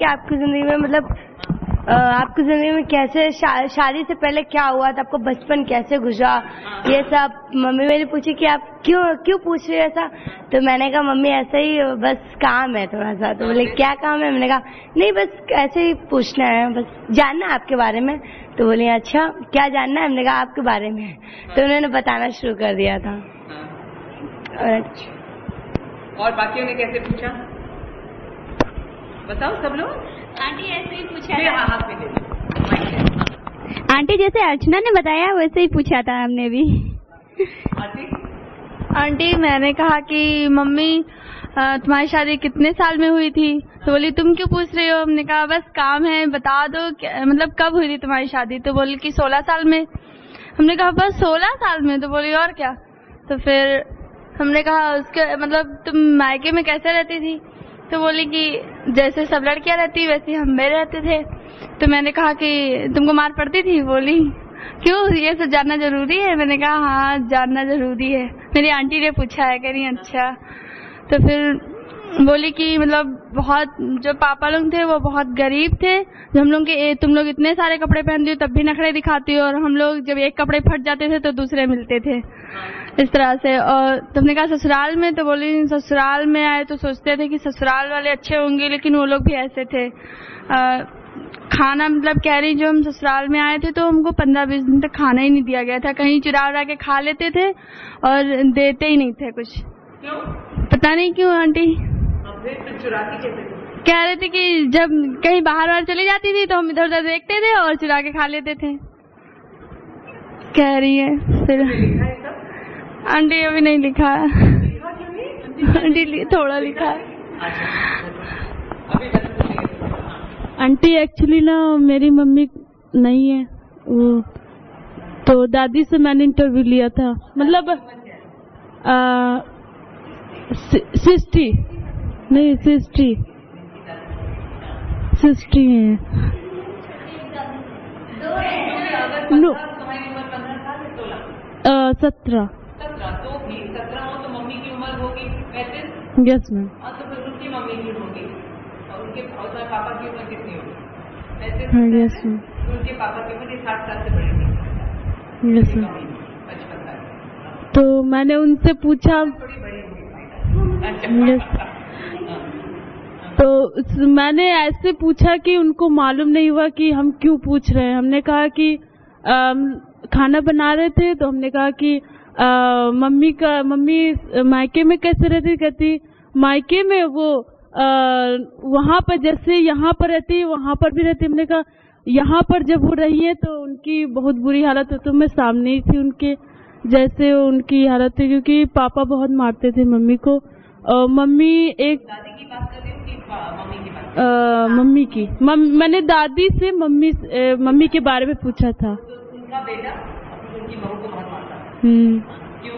कि आपकी जिंदगी में मतलब आपकी जिंदगी में कैसे शादी से पहले क्या हुआ था, आपको बचपन कैसे गुजरा, ये सब। मम्मी मेरी पूछी कि आप क्यों पूछ रहे हो ऐसा, तो मैंने कहा मम्मी ऐसा ही बस काम है थोड़ा सा। तो बोले क्या काम है, मैंने कहा नहीं बस ऐसे ही पूछना है, बस जानना है आपके बारे में। तो बोली अच्छा क्या जानना है, हमने कहा आपके बारे में। तो उन्होंने बताना शुरू कर दिया था। और बाकियों ने कैसे पूछा, बताओ सब लोग। आंटी ऐसे ही पूछा आंटी जैसे अर्चना ने बताया वैसे ही पूछा था हमने भी। आंटी मैंने कहा कि मम्मी तुम्हारी शादी कितने साल में हुई थी, तो बोली तुम क्यों पूछ रही हो। हमने कहा बस काम है बता दो मतलब कब हुई थी तुम्हारी शादी, तो बोली कि 16 साल में। हमने कहा बस 16 साल में, तो बोली और क्या। तो फिर हमने कहा उसके मतलब तुम मायके में कैसे रहती थी, तो बोली कि जैसे सब लड़कियां रहती वैसे हम भी रहते थे। तो मैंने कहा कि तुमको मार पड़ती थी, बोली क्यों ये सब जानना जरूरी है। मैंने कहा हाँ जानना जरूरी है, मेरी आंटी ने पूछा है। कह रही अच्छा। तो फिर बोली कि मतलब बहुत जो पापा लोग थे वो बहुत गरीब थे, जब हम लोग के तुम लोग इतने सारे कपड़े पहनती हो तब भी नखरे दिखाती हो, और हम लोग जब एक कपड़े फट जाते थे तो दूसरे मिलते थे इस तरह से। और तुमने कहा ससुराल में, तो बोली ससुराल में आए तो सोचते थे कि ससुराल वाले अच्छे होंगे, लेकिन वो लोग भी ऐसे थे। खाना मतलब कह रही जो हम ससुराल में आए थे तो हमको 15-20 दिन तक खाना ही नहीं दिया गया था, कहीं चुरा के खा लेते थे और देते ही नहीं थे कुछ। क्यों? पता नहीं क्यों आंटी। चुराती कैसे? कह रहे थे कि जब कहीं बाहर चली जाती थी तो हम इधर उधर देखते थे और चुरा के खा लेते थे, कह रही है। फिर आंटी अभी नहीं लिखा है आंटी, थोड़ा लिखा है। आंटी एक्चुअली ना मेरी मम्मी नहीं है वो, तो दादी से मैंने इंटरव्यू लिया था, मतलब 60 है। नो 17 तो भी 17 हो तो मम्मी की उम्र होगी 35। Yes ma'am. तो फिर उनकी मम्मी की होगी और उनके पापा की उम्र कितनी होगी? हाँ यस मैम। उनके पापा की उम्र 60 साल से बड़ी थी। Yes ma'am. 55 साल। तो मैंने उनसे पूछा, तो मैंने ऐसे पूछा कि उनको मालूम नहीं हुआ कि हम क्यों पूछ रहे हैं। हमने कहा कि खाना बना रहे थे, तो हमने कहा कि मम्मी मायके में कैसे रहती, कहती मायके में वो वहाँ पर जैसे यहाँ पर रहती वहाँ पर भी रहती। हमने कहा यहाँ पर जब वो रही है तो उनकी बहुत बुरी हालत हो, तो मैं सामने ही थी उनके, जैसे उनकी हालत थी, क्योंकि पापा बहुत मारते थे मम्मी को। मम्मी एक दादी की बात कर रही हूँ कि मम्मी की बात? मम्मी की मैंने दादी से मम्मी के बारे में पूछा था। तो उनका बेटा उनकी बहू को बहुत मारता है। क्यों?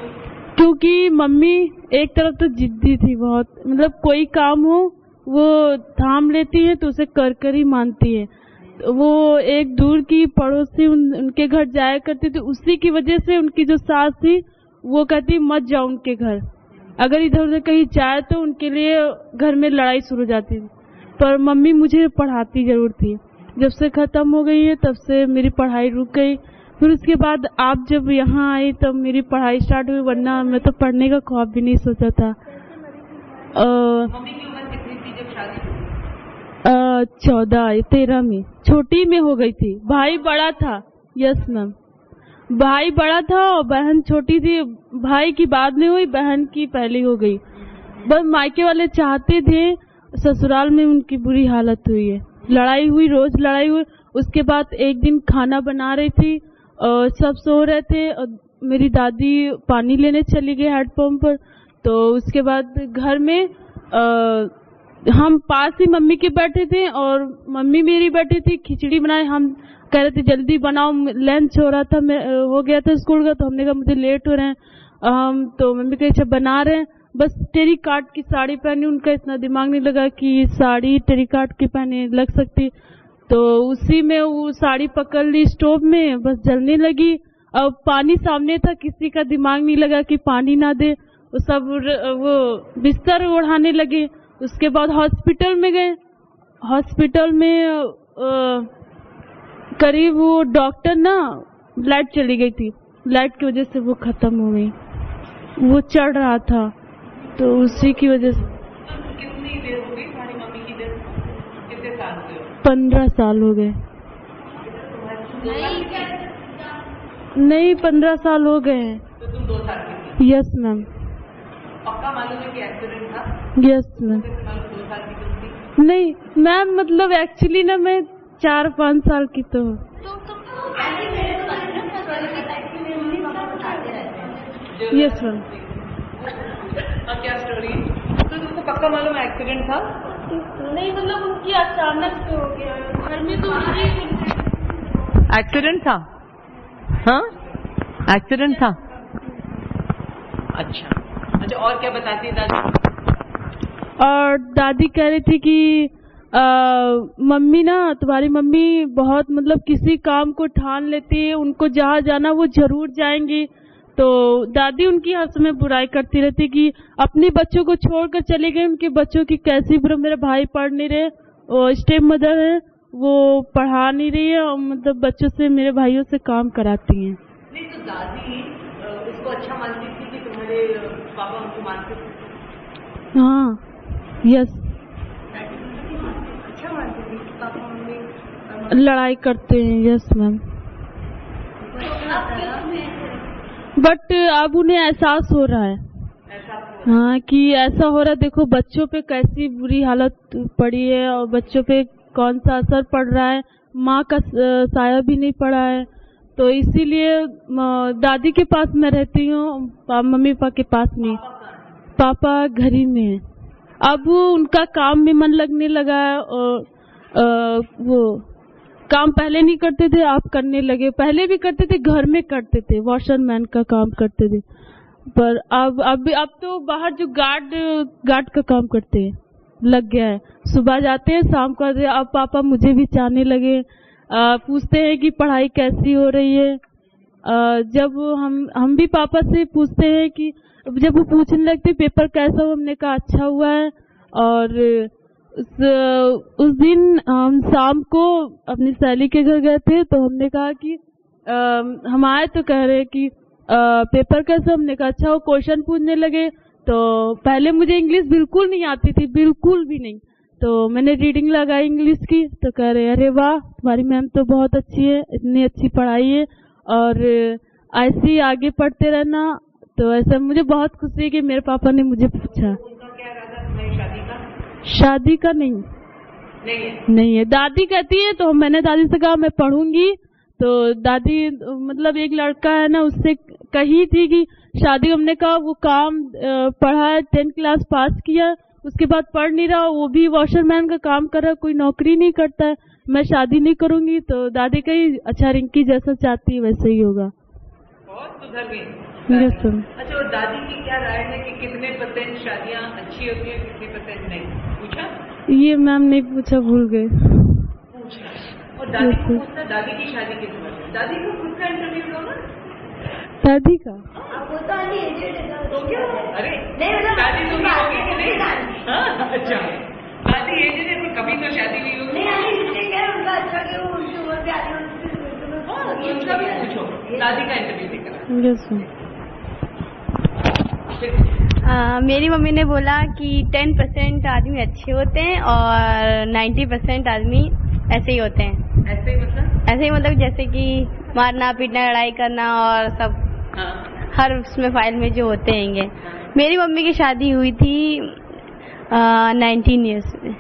क्योंकि मम्मी एक तरफ तो जिद्दी थी बहुत, मतलब कोई काम हो वो थाम लेती है तो उसे कर ही मानती है। वो एक दूर की पड़ोसी उनके घर जाया करती थी, उसी की वजह से उनकी जो सास थी वो कहती मत जाओ उनके घर, अगर इधर उधर कहीं जाए तो उनके लिए घर में लड़ाई शुरू हो जाती थी। पर मम्मी मुझे पढ़ाती जरूर थी। जब से खत्म हो गई है तब से मेरी पढ़ाई रुक गई। फिर उसके बाद आप जब यहाँ आई तब मेरी पढ़ाई स्टार्ट हुई, वरना मैं तो पढ़ने का ख्वाब भी नहीं सोचा था। मम्मी की उम्र कितनी थी जब शादी? 13 में, छोटी में हो गई थी। भाई बड़ा था। Yes ma'am. भाई बड़ा था और बहन छोटी थी। भाई की बाद में हुई, बहन की पहले हो गई। बस मायके वाले चाहते थे, ससुराल में उनकी बुरी हालत हुई है, लड़ाई हुई, रोज लड़ाई हुई। उसके बाद एक दिन खाना बना रही थी और सब सो रहे थे और मेरी दादी पानी लेने चली गई हैंडपंप पर। तो उसके बाद घर में हम पास ही मम्मी के बैठे थे और मम्मी मेरी बैठी थी, खिचड़ी बनाए। हम कह रहे थे जल्दी बनाओ, लंच हो रहा था, हो गया था स्कूल का। तो हमने कहा मुझे लेट हो रहे हैं, तो मम्मी कही अच्छा बना रहे हैं। बस टेरिकॉट की साड़ी पहनी, उनका इतना दिमाग नहीं लगा कि साड़ी टेरिकॉट की पहने लग सकती। तो उसी में वो साड़ी पकड़ ली स्टोव में, बस जलने लगी। अब पानी सामने था, किसी का दिमाग नहीं लगा कि पानी ना दे, वो सब वो बिस्तर ओढ़ाने लगे। उसके बाद हॉस्पिटल में गए। हॉस्पिटल में करीब वो डॉक्टर ना, लाइट चली गई थी, लाइट की वजह से वो खत्म हो गई। वो चढ़ रहा था तो उसी की वजह से। कितनी देर हो गई तुम्हारी मम्मी की डेथ? कितने साल से? 15 साल हो गए। नहीं 15 साल हो गए हैं। तो तुम 2 साल की थी? Yes ma'am. पक्का मालूम है कि एक्सीडेंट था? Yes ma'am. 2 साल की तुम थी? नहीं मैम, मतलब एक्चुअली ना मैं 4-5 साल की तो हूँ। Yes ma'am. और क्या स्टोरी? तो तुमको पक्का मालूम है एक्सीडेंट था? नहीं मतलब उनकी अचानक से हो गया, घर में तो एक्सीडेंट था? हाँ एक्सीडेंट था। अच्छा अच्छा, और क्या बताती है दादी? और दादी कह रही थी कि मम्मी ना, तुम्हारी मम्मी बहुत मतलब किसी काम को ठान लेती है, उनको जहाँ जाना वो जरूर जाएंगी। तो दादी उनकी हर समय बुराई करती रहती कि अपने बच्चों को छोड़कर चले गए, उनके बच्चों की कैसी बुरा। मेरे भाई पढ़ नहीं रहे, वो स्टेप मदर है, वो पढ़ा नहीं रही है और मतलब बच्चों से, मेरे भाइयों से काम कराती हैं। नहीं तो दादी उसको अच्छा मानती थी कि तुम्हारे पापा उनको मानते थे? हाँ यस। अच्छा मानती थी पापा मम्मी लड़ाई करते हैं। Yes ma'am. बट अब उन्हें एहसास हो रहा है, हाँ कि ऐसा हो रहा है। देखो बच्चों पे कैसी बुरी हालत पड़ी है और बच्चों पे कौन सा असर पड़ रहा है, माँ का साया भी नहीं पड़ा है। तो इसीलिए दादी के पास मैं रहती हूँ, मम्मी पापा के पास नहीं। पापा घर ही में है। अब उनका काम में मन लगने लगा है और वो काम पहले नहीं करते थे, आप करने लगे। पहले भी करते थे, घर में करते थे, वॉशरमैन का काम करते थे, पर अब तो बाहर जो गार्ड का काम करते हैं लग गया है। सुबह जाते हैं, शाम को आते हैं। अब पापा मुझे भी चाहने लगे, पूछते हैं कि पढ़ाई कैसी हो रही है। जब हम भी पापा से पूछते हैं कि जब वो पूछने लगते पेपर कैसा हुआ, हमने कहा अच्छा हुआ है। और उस दिन हम शाम को अपनी सहेली के घर गए थे, तो हमने कहा कि हम आए तो कह रहे कि पेपर कैसा, हमने कहा अच्छा। वो क्वेश्चन पूछने लगे, तो पहले मुझे इंग्लिश बिल्कुल नहीं आती थी, बिल्कुल भी नहीं। तो मैंने रीडिंग लगाई इंग्लिश की, तो कह रहे अरे वाह तुम्हारी मैम तो बहुत अच्छी है, इतनी अच्छी पढ़ाई है और ऐसे ही आगे पढ़ते रहना। तो ऐसा मुझे बहुत खुशी है कि मेरे पापा ने मुझे पूछा। उनका क्या इरादा तुम्हारी शादी का? शादी का नहीं है। दादी कहती है, तो मैंने दादी से कहा मैं पढ़ूंगी। तो दादी मतलब एक लड़का है ना, उससे कही थी कि शादी। हमने कहा वो काम पढ़ा, 10th क्लास पास किया, उसके बाद पढ़ नहीं रहा, वो भी वॉशरमैन का काम कर रहा, कोई नौकरी नहीं करता है, मैं शादी नहीं करूंगी। तो दादी कही अच्छा रिंकी जैसा चाहती है वैसे ही होगा। बहुत सुधर गई। अच्छा, और दादी की क्या राय है कि कितने % शादियाँ अच्छी होती है, कितने % नहीं? पूछा? ये मैम नहीं पूछा, भूल गए। पूछा। और दादी को पूछना दादी की शादी किस वजह? दादी को खुद का इंटरव्यू लो ना। दादी का वो तो तो क्या? अरे दादी तो होगी कि नहीं? हाँ अच्छा, दादी एज है तो कभी तो शादी नहीं होगी। उनका अच्छा कि वो उनकी उम्र पे आती है, उनका भी पूछो, दादी का इंटरव्यू लेकर। यस। मेरी मम्मी ने बोला कि 10% आदमी अच्छे होते हैं और 90% आदमी ऐसे ही होते हैं। ऐसे ही मतलब? ऐसे ही मतलब जैसे कि मारना पीटना, लड़ाई करना और सब। हाँ। हर उसमें फाइल में जो होते हैं। मेरी मम्मी की शादी हुई थी 19 ईयर्स में।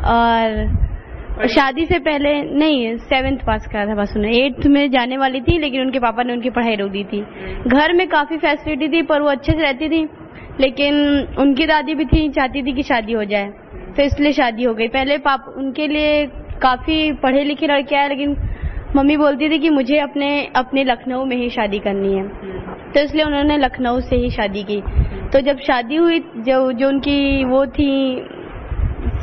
और शादी से पहले नहीं 7th पास करा था बस उन्हें। 8th में जाने वाली थी, लेकिन उनके पापा ने उनकी पढ़ाई रोक दी थी। घर में काफी फैसिलिटी थी पर वो अच्छे से रहती थी, लेकिन उनकी दादी भी थी, चाहती थी कि शादी हो जाए, तो इसलिए शादी हो गई। पहले पापा उनके लिए काफी पढ़े लिखे लड़के आए, लेकिन मम्मी बोलती थी कि मुझे अपने लखनऊ में ही शादी करनी है, तो इसलिए उन्होंने लखनऊ से ही शादी की। तो जब शादी हुई, जो उनकी वो थी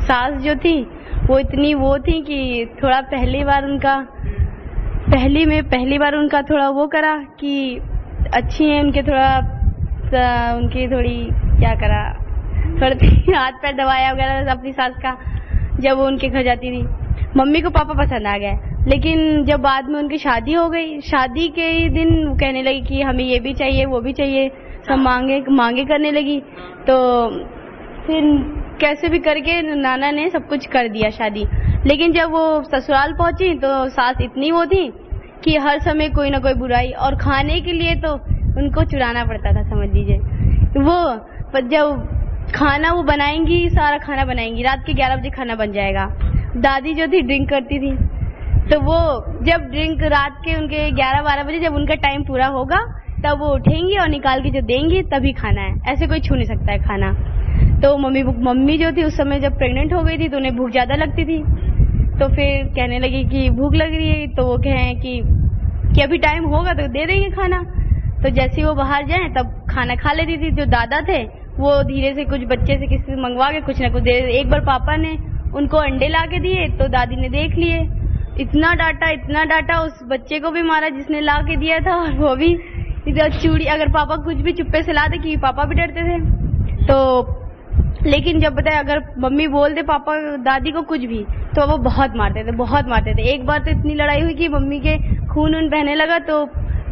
सास जो थी, वो इतनी वो थी कि थोड़ा पहली बार उनका थोड़ा वो करा कि अच्छी है, उनकी थोड़ी क्या करा, थोड़ा हाथ पैर दबाया वगैरह अपनी सास का। जब वो उनके घर जाती थी। मम्मी को पापा पसंद आ गए, लेकिन जब बाद में उनकी शादी हो गई, शादी के ही दिन वो कहने लगी कि हमें ये भी चाहिए वो भी चाहिए, सब मांगे करने लगी। तो फिर कैसे भी करके नाना ने सब कुछ कर दिया शादी। लेकिन जब वो ससुराल पहुंची तो सास इतनी वो थी कि हर समय कोई ना कोई बुराई, और खाने के लिए तो उनको चुराना पड़ता था, समझ लीजिए। वो जब खाना वो बनाएंगी, सारा खाना बनाएंगी, रात के 11 बजे खाना बन जाएगा। दादी जो थी ड्रिंक करती थी, तो वो जब ड्रिंक रात के उनके 11-12 बजे जब उनका टाइम पूरा होगा तब वो उठेंगी और निकाल के जो देंगी तभी खाना है, ऐसे कोई छू नहीं सकता है खाना। तो मम्मी जो थी उस समय जब प्रेग्नेंट हो गई थी तो उन्हें भूख ज्यादा लगती थी, तो फिर कहने लगी कि भूख लग रही है, तो वो कहें कि अभी टाइम होगा तो दे देंगे खाना। तो जैसे वो बाहर जाए तब खाना खा लेती थी। जो दादा थे वो धीरे से कुछ बच्चे से किसी से मंगवा के कुछ ना कुछ दे। एक बार पापा ने उनको अंडे ला के दिए तो दादी ने देख लिए, इतना डांटा, उस बच्चे को भी मारा जिसने ला के दिया था, और वो भी चूड़ी, अगर पापा कुछ भी चुप्पे से ला दे, कि पापा भी डरते थे। तो लेकिन जब बताए अगर मम्मी बोल दे पापा दादी को कुछ भी तो वो बहुत मारते थे। एक बार तो इतनी लड़ाई हुई कि मम्मी के खून बहने लगा, तो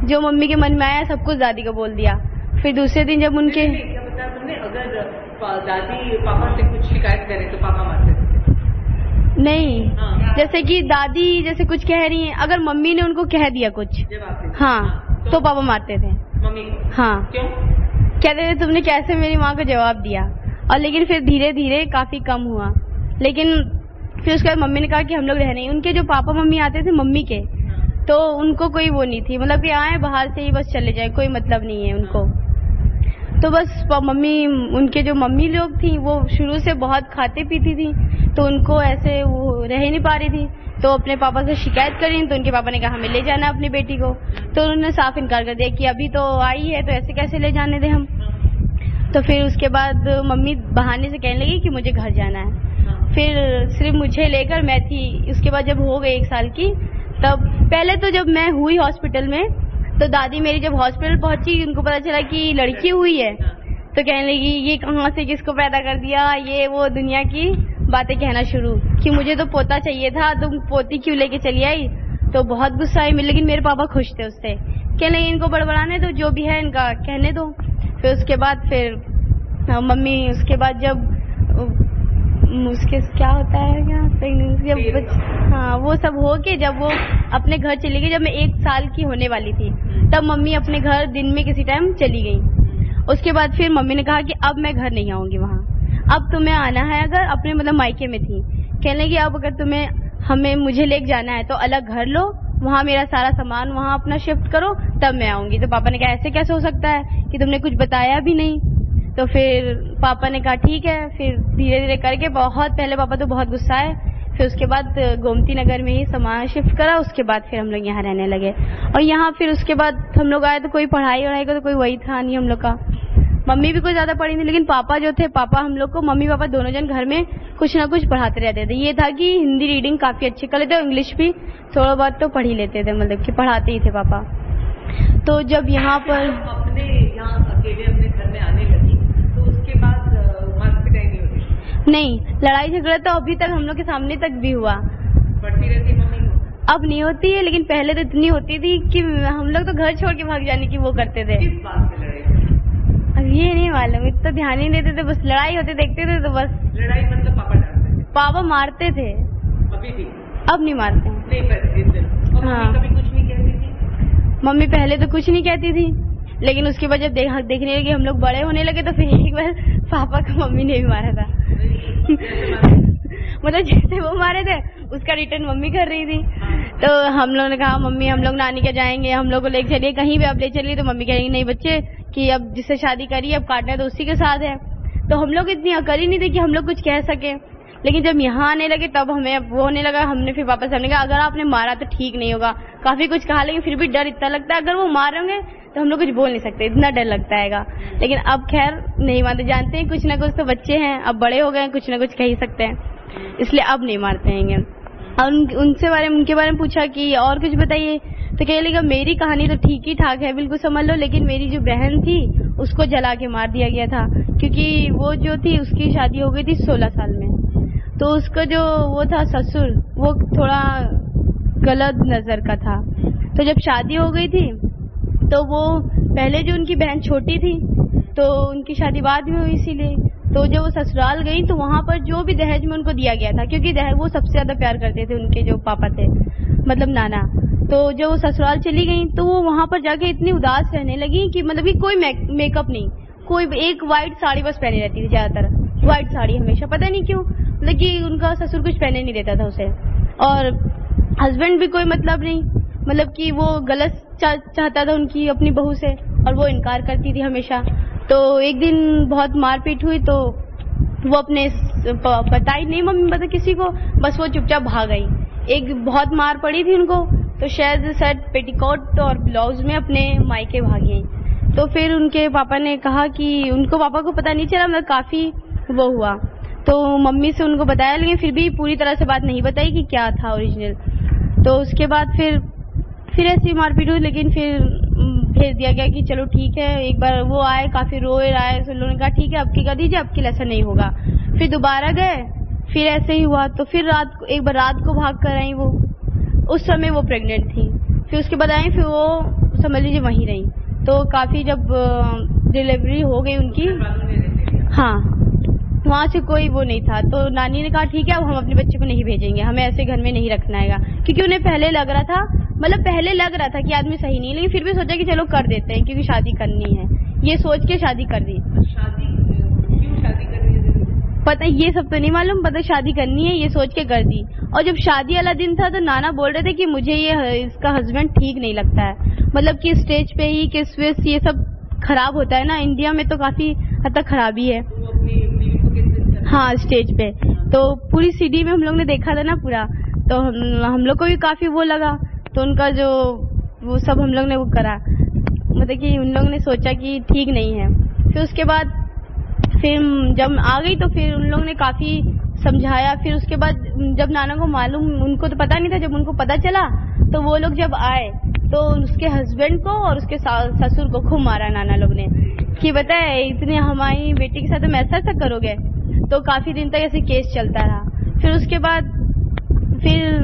जो मम्मी के मन में आया सब कुछ दादी को बोल दिया। फिर दूसरे दिन जब उनके क्या बताया तुमने, अगर दादी पापा से कुछ शिकायत करे तो पापा मारते थे? नहीं, जैसे कि दादी जैसे कुछ कह रही हैं, अगर मम्मी ने उनको कह दिया कुछ, हाँ, तो पापा मारते थे मम्मी को। हाँ, क्यों? कहते थे तुमने कैसे मेरी माँ को जवाब दिया। और लेकिन फिर धीरे धीरे काफी कम हुआ। लेकिन फिर उसके बाद मम्मी ने कहा कि हम लोग रह नहीं। उनके जो पापा मम्मी आते थे मम्मी के, तो उनको कोई वो नहीं थी, मतलब कि आए बाहर से ही बस चले जाए, कोई मतलब नहीं है उनको। तो बस मम्मी, उनके जो मम्मी लोग थी वो शुरू से बहुत खाते पीती थी, तो उनको ऐसे वो रह ही नहीं पा रही थी। तो अपने पापा से शिकायत करी तो उनके पापा ने कहा हमें ले जाना अपनी बेटी को। तो उन्होंने साफ इनकार कर दिया कि अभी तो आई है तो ऐसे कैसे ले जाने दे हम। तो फिर उसके बाद मम्मी बहाने से कहने लगी कि मुझे घर जाना है। फिर सिर्फ मुझे लेकर मैं थी। उसके बाद जब हो गई 1 साल की, तब पहले तो जब मैं हुई हॉस्पिटल में, तो दादी मेरी जब हॉस्पिटल पहुंची उनको पता चला कि लड़की हुई है, तो कहने लगी ये कहाँ से किसको पैदा कर दिया, ये वो दुनिया की बातें कहना शुरू कि मुझे तो पोता चाहिए था, तुम पोती क्यों लेके चली आई। तो बहुत गुस्सा आई। लेकिन मेरे पापा खुश थे उससे, कहने लगे इनको बड़बड़ाने दो, जो भी है इनका कहने दो। फिर उसके बाद फिर मम्मी, उसके बाद जब उसके क्या होता है क्या जब हाँ वो सब हो के जब वो अपने घर चली गई, जब मैं 1 साल की होने वाली थी, तब मम्मी अपने घर दिन में किसी टाइम चली गई। उसके बाद फिर मम्मी ने कहा कि अब मैं घर नहीं आऊंगी वहाँ, अब तुम्हें आना है अगर अपने मतलब मायके में थी, कहने लगी अब अगर तुम्हें मुझे लेके जाना है तो अलग घर लो, वहाँ मेरा सारा सामान वहाँ अपना शिफ्ट करो, तब मैं आऊंगी। तो पापा ने कहा ऐसे कैसे हो सकता है कि तुमने कुछ बताया भी नहीं। तो फिर पापा ने कहा ठीक है। फिर धीरे धीरे करके बहुत पहले पापा तो बहुत गुस्सा है, फिर उसके बाद गोमती नगर में ही सामान शिफ्ट करा। उसके बाद फिर हम लोग यहाँ रहने लगे। और यहाँ फिर उसके बाद हम लोग आए तो कोई पढ़ाई का तो कोई वही था नहीं हम लोग का। मम्मी भी कोई ज्यादा पढ़ी नहीं, लेकिन पापा जो थे, पापा हम लोग को, मम्मी पापा दोनों जन घर में कुछ ना कुछ पढ़ाते रहते थे। ये था कि हिंदी रीडिंग काफी अच्छी कर लेते और इंग्लिश भी थोड़ा बहुत तो पढ़ ही लेते थे, मतलब कि पढ़ाते ही थे पापा। तो जब यहाँ पर अपने यहाँ अकेले अपने घर में आने लगी तो उसके बाद मारपीटाई नहीं होती? नहीं, लड़ाई झगड़ा तो अभी तक हम लोग के सामने तक भी हुआ। पढ़ती रहती मम्मी को? अब नहीं होती है, लेकिन पहले तो इतनी होती थी कि हम लोग तो घर छोड़ के भाग जाने की वो करते थे। किस बात पे लड़ाई? अब ये नहीं मालूम, इतना ध्यान ही नहीं देते थे, बस लड़ाई होते देखते थे तो बस। लड़ाई मतलब पापा डांटते थे? पापा मारते थे। अभी भी? अब नहीं मारते हैं। नहीं पर और हाँ। मम्मी कभी कुछ नहीं कहती थी? मम्मी पहले तो कुछ नहीं कहती थी, लेकिन उसके बाद जब देखने लगे हम लोग बड़े होने लगे तो फिर एक बार पापा को मम्मी ने भी मारा था। मतलब जैसे वो मारे थे उसका रिटर्न मम्मी कर रही थी। तो हम लोगों ने कहा मम्मी हम लोग नानी के जाएंगे, हम लोग को ले चलिए कहीं भी, आप ले चलिए। तो मम्मी कहेंगी नहीं बच्चे, कि अब जिससे शादी करी अब काटना है तो उसी के साथ है। तो हम लोग इतनी अकल ही नहीं थी कि हम लोग कुछ कह सके। लेकिन जब यहाँ आने लगे तब हमें वो होने लगा। हमने फिर वापस हमने कहा अगर आपने मारा तो ठीक नहीं होगा, काफी कुछ कहा, लेकिन फिर भी डर इतना लगता है, अगर वो मारेंगे तो हम लोग कुछ बोल नहीं सकते, इतना डर लगता है। लेकिन अब खैर नहीं मारते, जानते हैं कुछ ना कुछ तो बच्चे हैं, अब बड़े हो गए, कुछ ना कुछ कह ही सकते हैं, इसलिए अब नहीं मारते हैं। और उनके बारे में पूछा कि और कुछ बताइए, तो कह लगा मेरी कहानी तो ठीक ही ठाक है, बिल्कुल समझ लो, लेकिन मेरी जो बहन थी उसको जला के मार दिया गया था, क्योंकि वो जो थी उसकी शादी हो गई थी 16 साल में। तो उसका जो वो था ससुर, वो थोड़ा गलत नजर का था। तो जब शादी हो गई थी तो वो पहले जो उनकी बहन छोटी थी तो उनकी शादी बाद में हुई, इसीलिए तो जब वो ससुराल गई तो वहाँ पर जो भी दहेज में उनको दिया गया था, क्योंकि वो सबसे ज्यादा प्यार करते थे उनके जो पापा थे, मतलब नाना। तो जब वो ससुराल चली गई तो वो वहाँ पर जाके इतनी उदास रहने लगी कि मतलब कि कोई मेकअप नहीं, कोई एक व्हाइट साड़ी बस पहने रहती थी, ज्यादातर व्हाइट साड़ी हमेशा, पता नहीं क्यों, मतलब कि उनका ससुर कुछ पहने नहीं देता था उसे। और हस्बैंड भी कोई मतलब नहीं, मतलब कि वो गलत चाहता था उनकी अपनी बहू से और वो इनकार करती थी हमेशा। तो एक दिन बहुत मारपीट हुई तो वो अपने बताई नहीं मम्मी बता किसी को, बस वो चुपचाप भाग गई। एक बहुत मार पड़ी थी उनको तो शायद पेटीकोट और ब्लाउज में अपने मायके भाग गई। तो फिर उनके पापा ने कहा कि उनको पापा को पता नहीं चला, मतलब काफी वो हुआ। तो मम्मी से उनको बताया, लेकिन फिर भी पूरी तरह से बात नहीं बताई कि क्या था ओरिजिनल। तो उसके बाद फिर ऐसी मारपीट हुई, लेकिन फिर भेज दिया गया कि चलो ठीक है। एक बार वो आए, काफी रोए राए, तो लोगों ने कहा ठीक है अब की कर दीजिए, अब की ऐसा नहीं होगा। फिर दोबारा गए, फिर ऐसे ही हुआ। तो फिर एक बार रात को भाग कर आई वो, उस समय वो प्रेग्नेंट थी। फिर उसके बाद आई, फिर वो समझ लीजिए वहीं रही। तो काफी जब डिलीवरी हो गई उनकी, हाँ, वहाँ से कोई वो नहीं था। तो नानी ने कहा ठीक है अब हम अपने बच्चे को नहीं भेजेंगे, हमें ऐसे घर में नहीं रखना है, क्योंकि उन्हें पहले लग रहा था, मतलब पहले लग रहा था कि आदमी सही नहीं, लेकिन फिर भी सोचा कि चलो कर देते हैं क्योंकि शादी करनी है, ये सोच के शादी कर दी। क्यों शादी करनी है पता ये सब तो नहीं मालूम, पता शादी करनी है ये सोच के कर दी। और जब शादी वाला दिन था तो नाना बोल रहे थे कि मुझे ये इसका हस्बैंड ठीक नहीं लगता है, मतलब कि स्टेज पे ही किस विस ये सब खराब होता है ना, इंडिया में तो काफी हद तक खराबी है। हाँ, स्टेज पे तो पूरी सीडी में हम लोग ने देखा था ना पूरा, तो हम लोग को भी काफी वो लगा। तो उनका जो वो सब हम लोग ने वो करा, मतलब कि उन लोग ने सोचा कि ठीक नहीं है। फिर उसके बाद फिर जब आ गई तो फिर उन लोग ने काफी समझाया। फिर उसके बाद जब नाना को मालूम, उनको तो पता नहीं था, जब उनको पता चला तो वो लोग जब आए तो उसके हस्बैंड को और उसके ससुर को खूब मारा नाना लोग ने कि बताए इतने हमारी बेटी के साथ तुम ऐसा करोगे। तो काफी दिन तक ऐसे केस चलता रहा। फिर उसके बाद फिर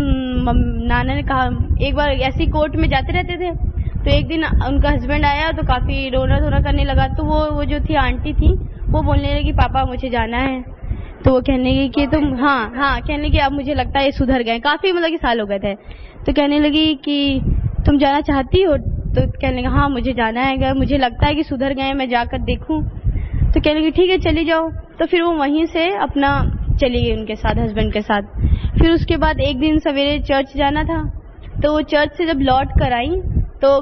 नाना ने कहा, एक बार ऐसी कोर्ट में जाते रहते थे तो एक दिन उनका हस्बैंड आया तो काफी रोना धोना करने लगा। तो वो जो थी आंटी थी, वो बोलने लगी पापा मुझे जाना है। तो वो कहने लगी कि तुम हाँ कहने लगी अब मुझे लगता है ये सुधर गए, काफी मतलब कि साल हो गए थे। तो कहने लगी कि तुम जाना चाहती हो? तो कहने लगा हाँ मुझे जाना है, मुझे लगता है कि सुधर गए, मैं जाकर देखूं। तो कहने लगी ठीक है चली जाओ। तो फिर वो वहीं से अपना चली गई उनके साथ, हस्बैंड के साथ। फिर उसके बाद एक दिन सवेरे चर्च जाना था, तो वो चर्च से जब लौट कर आई तो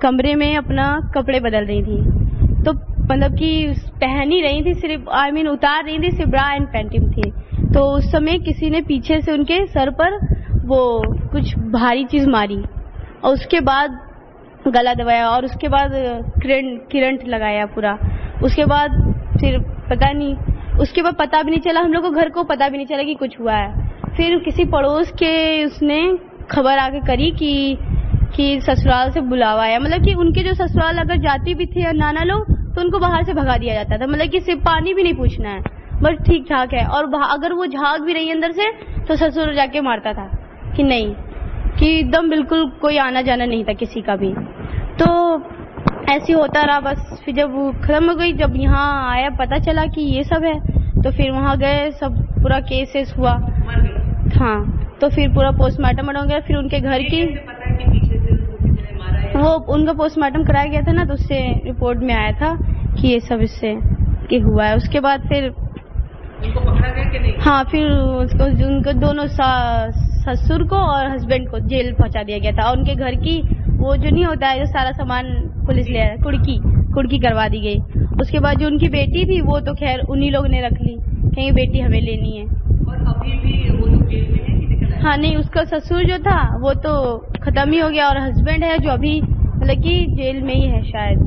कमरे में अपना कपड़े बदल रही थी। तो मतलब कि पहन ही रही थी, सिर्फ उतार रही थी, सिर्फ ब्रा एंड पैंटी थी। तो उस समय किसी ने पीछे से उनके सर पर वो कुछ भारी चीज मारी और उसके बाद गला दबाया और उसके बाद करंट लगाया पूरा। उसके बाद फिर पता नहीं, उसके बाद पता भी नहीं चला, हम लोग को घर को पता भी नहीं चला कि कुछ हुआ है। फिर किसी पड़ोस के उसने खबर आके करी कि ससुराल से बुलावा आया, मतलब कि उनके जो ससुराल अगर जाती भी थी नाना लोग तो उनको बाहर से भगा दिया जाता था, मतलब कि सिर्फ पानी भी नहीं पूछना है, बस ठीक ठाक है। और अगर वो झाग भी रही अंदर से तो ससुर जाके मारता था कि नहीं, कि एकदम बिल्कुल कोई आना जाना नहीं था किसी का भी। तो ऐसे होता रहा बस। फिर जब वो खत्म हो गई, जब यहाँ आया पता चला कि ये सब है, तो फिर वहाँ गए, सब पूरा केसेस हुआ। हाँ, तो फिर पूरा पोस्टमार्टम हो गया। फिर उनके घर की वो उनका पोस्टमार्टम कराया गया था ना, तो उससे रिपोर्ट में आया था कि ये सब इससे कि हुआ है। उसके बाद फिर उनको पकड़ा गया कि नहीं? हाँ, फिर उनको दोनों ससुर को और हस्बैंड को जेल पहुंचा दिया गया था। और उनके घर की वो जो नहीं होता है, जो सारा सामान पुलिस ले आया, कुड़की करवा दी गई। उसके बाद जो उनकी बेटी थी वो तो खैर उन्हीं लोग ने रख ली, कहीं बेटी हमें लेनी है। और अभी भी वो लोग जेल में है कि निकल आए? हाँ नहीं, उसका ससुर जो था वो तो खत्म ही हो गया और हस्बैंड है जो अभी मतलब कि जेल में ही है शायद,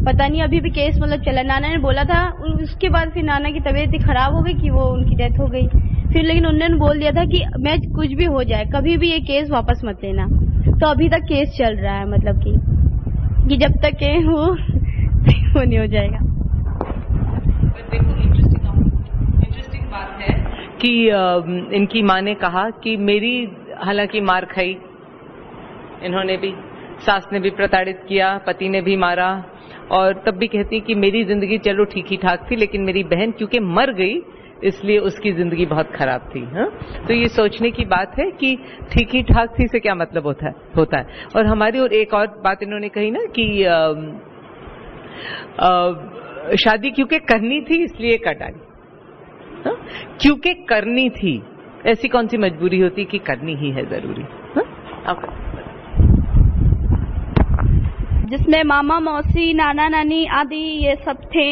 पता नहीं, अभी भी केस मतलब चला। नाना ने बोला था, उसके बाद फिर नाना की तबीयत इतनी खराब हो गई कि वो उनकी डेथ हो गई। फिर लेकिन उन्होंने बोल दिया था कि मैं कुछ भी हो जाए कभी भी ये केस वापस मत लेना। तो अभी तक केस चल रहा है, मतलब कि जब तक वो नहीं हो जाएगा। देखो इंटरेस्टिंग बात है कि इनकी माँ ने कहा कि मेरी, हालांकि मार खाई इन्होंने भी, सास ने भी प्रताड़ित किया, पति ने भी मारा, और तब भी कहती कि मेरी जिंदगी चलो ठीक ही ठाक थी, लेकिन मेरी बहन क्योंकि मर गई इसलिए उसकी जिंदगी बहुत खराब थी। हाँ, तो ये सोचने की बात है कि ठीक ही ठाक थी से क्या मतलब होता है। और हमारी और एक और बात इन्होंने कही ना कि शादी क्योंकि करनी थी इसलिए कर डाली। हाँ? क्योंकि करनी थी, ऐसी कौन सी मजबूरी होती कि करनी ही है जरूरी। हाँ? जिसमें मामा मौसी नाना नानी आदि ये सब थे।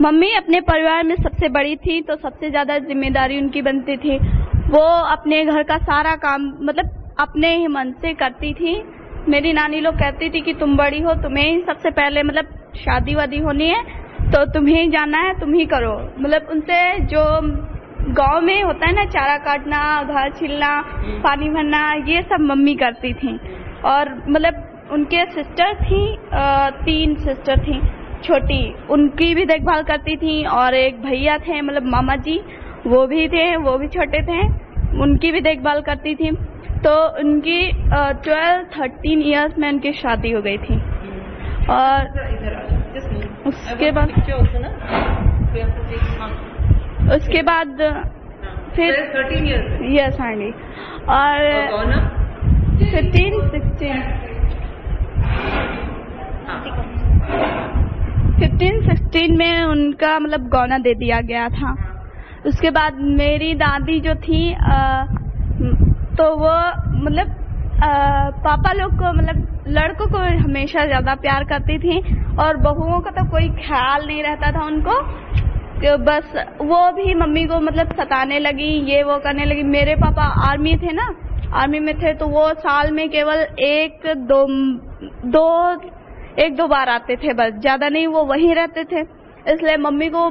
मम्मी अपने परिवार में सबसे बड़ी थी, तो सबसे ज्यादा जिम्मेदारी उनकी बनती थी। वो अपने घर का सारा काम मतलब अपने ही मन से करती थी। मेरी नानी लोग कहती थी कि तुम बड़ी हो, तुम्हें ही सबसे पहले मतलब शादी वादी होनी है तो तुम्हें ही जाना है, तुम ही करो। मतलब उनसे जो गांव में होता है ना, चारा काटना, घर छिलना, पानी भरना, ये सब मम्मी करती थी। और मतलब उनके सिस्टर थी, 3 सिस्टर थी छोटी, उनकी भी देखभाल करती थी। और एक भैया थे मतलब मामा जी, वो भी थे, वो भी छोटे थे, उनकी भी देखभाल करती थी। तो उनकी 12-13 इयर्स में उनकी शादी हो गई थी। और उसके बाद फिर 13 इयर्स, यस हाँ जी। और 15-16 में उनका मतलब गौना दे दिया गया था। उसके बाद मेरी दादी जो थी तो वो मतलब पापा लोग को मतलब लड़कों को हमेशा ज्यादा प्यार करती थी, और बहुओं का तो कोई ख्याल नहीं रहता था उनको। बस वो भी मम्मी को मतलब सताने लगी, ये वो करने लगी। मेरे पापा आर्मी थे ना, आर्मी में थे, तो वो साल में केवल 1-2 बार आते थे, बस ज्यादा नहीं, वो वहीं रहते थे। इसलिए मम्मी को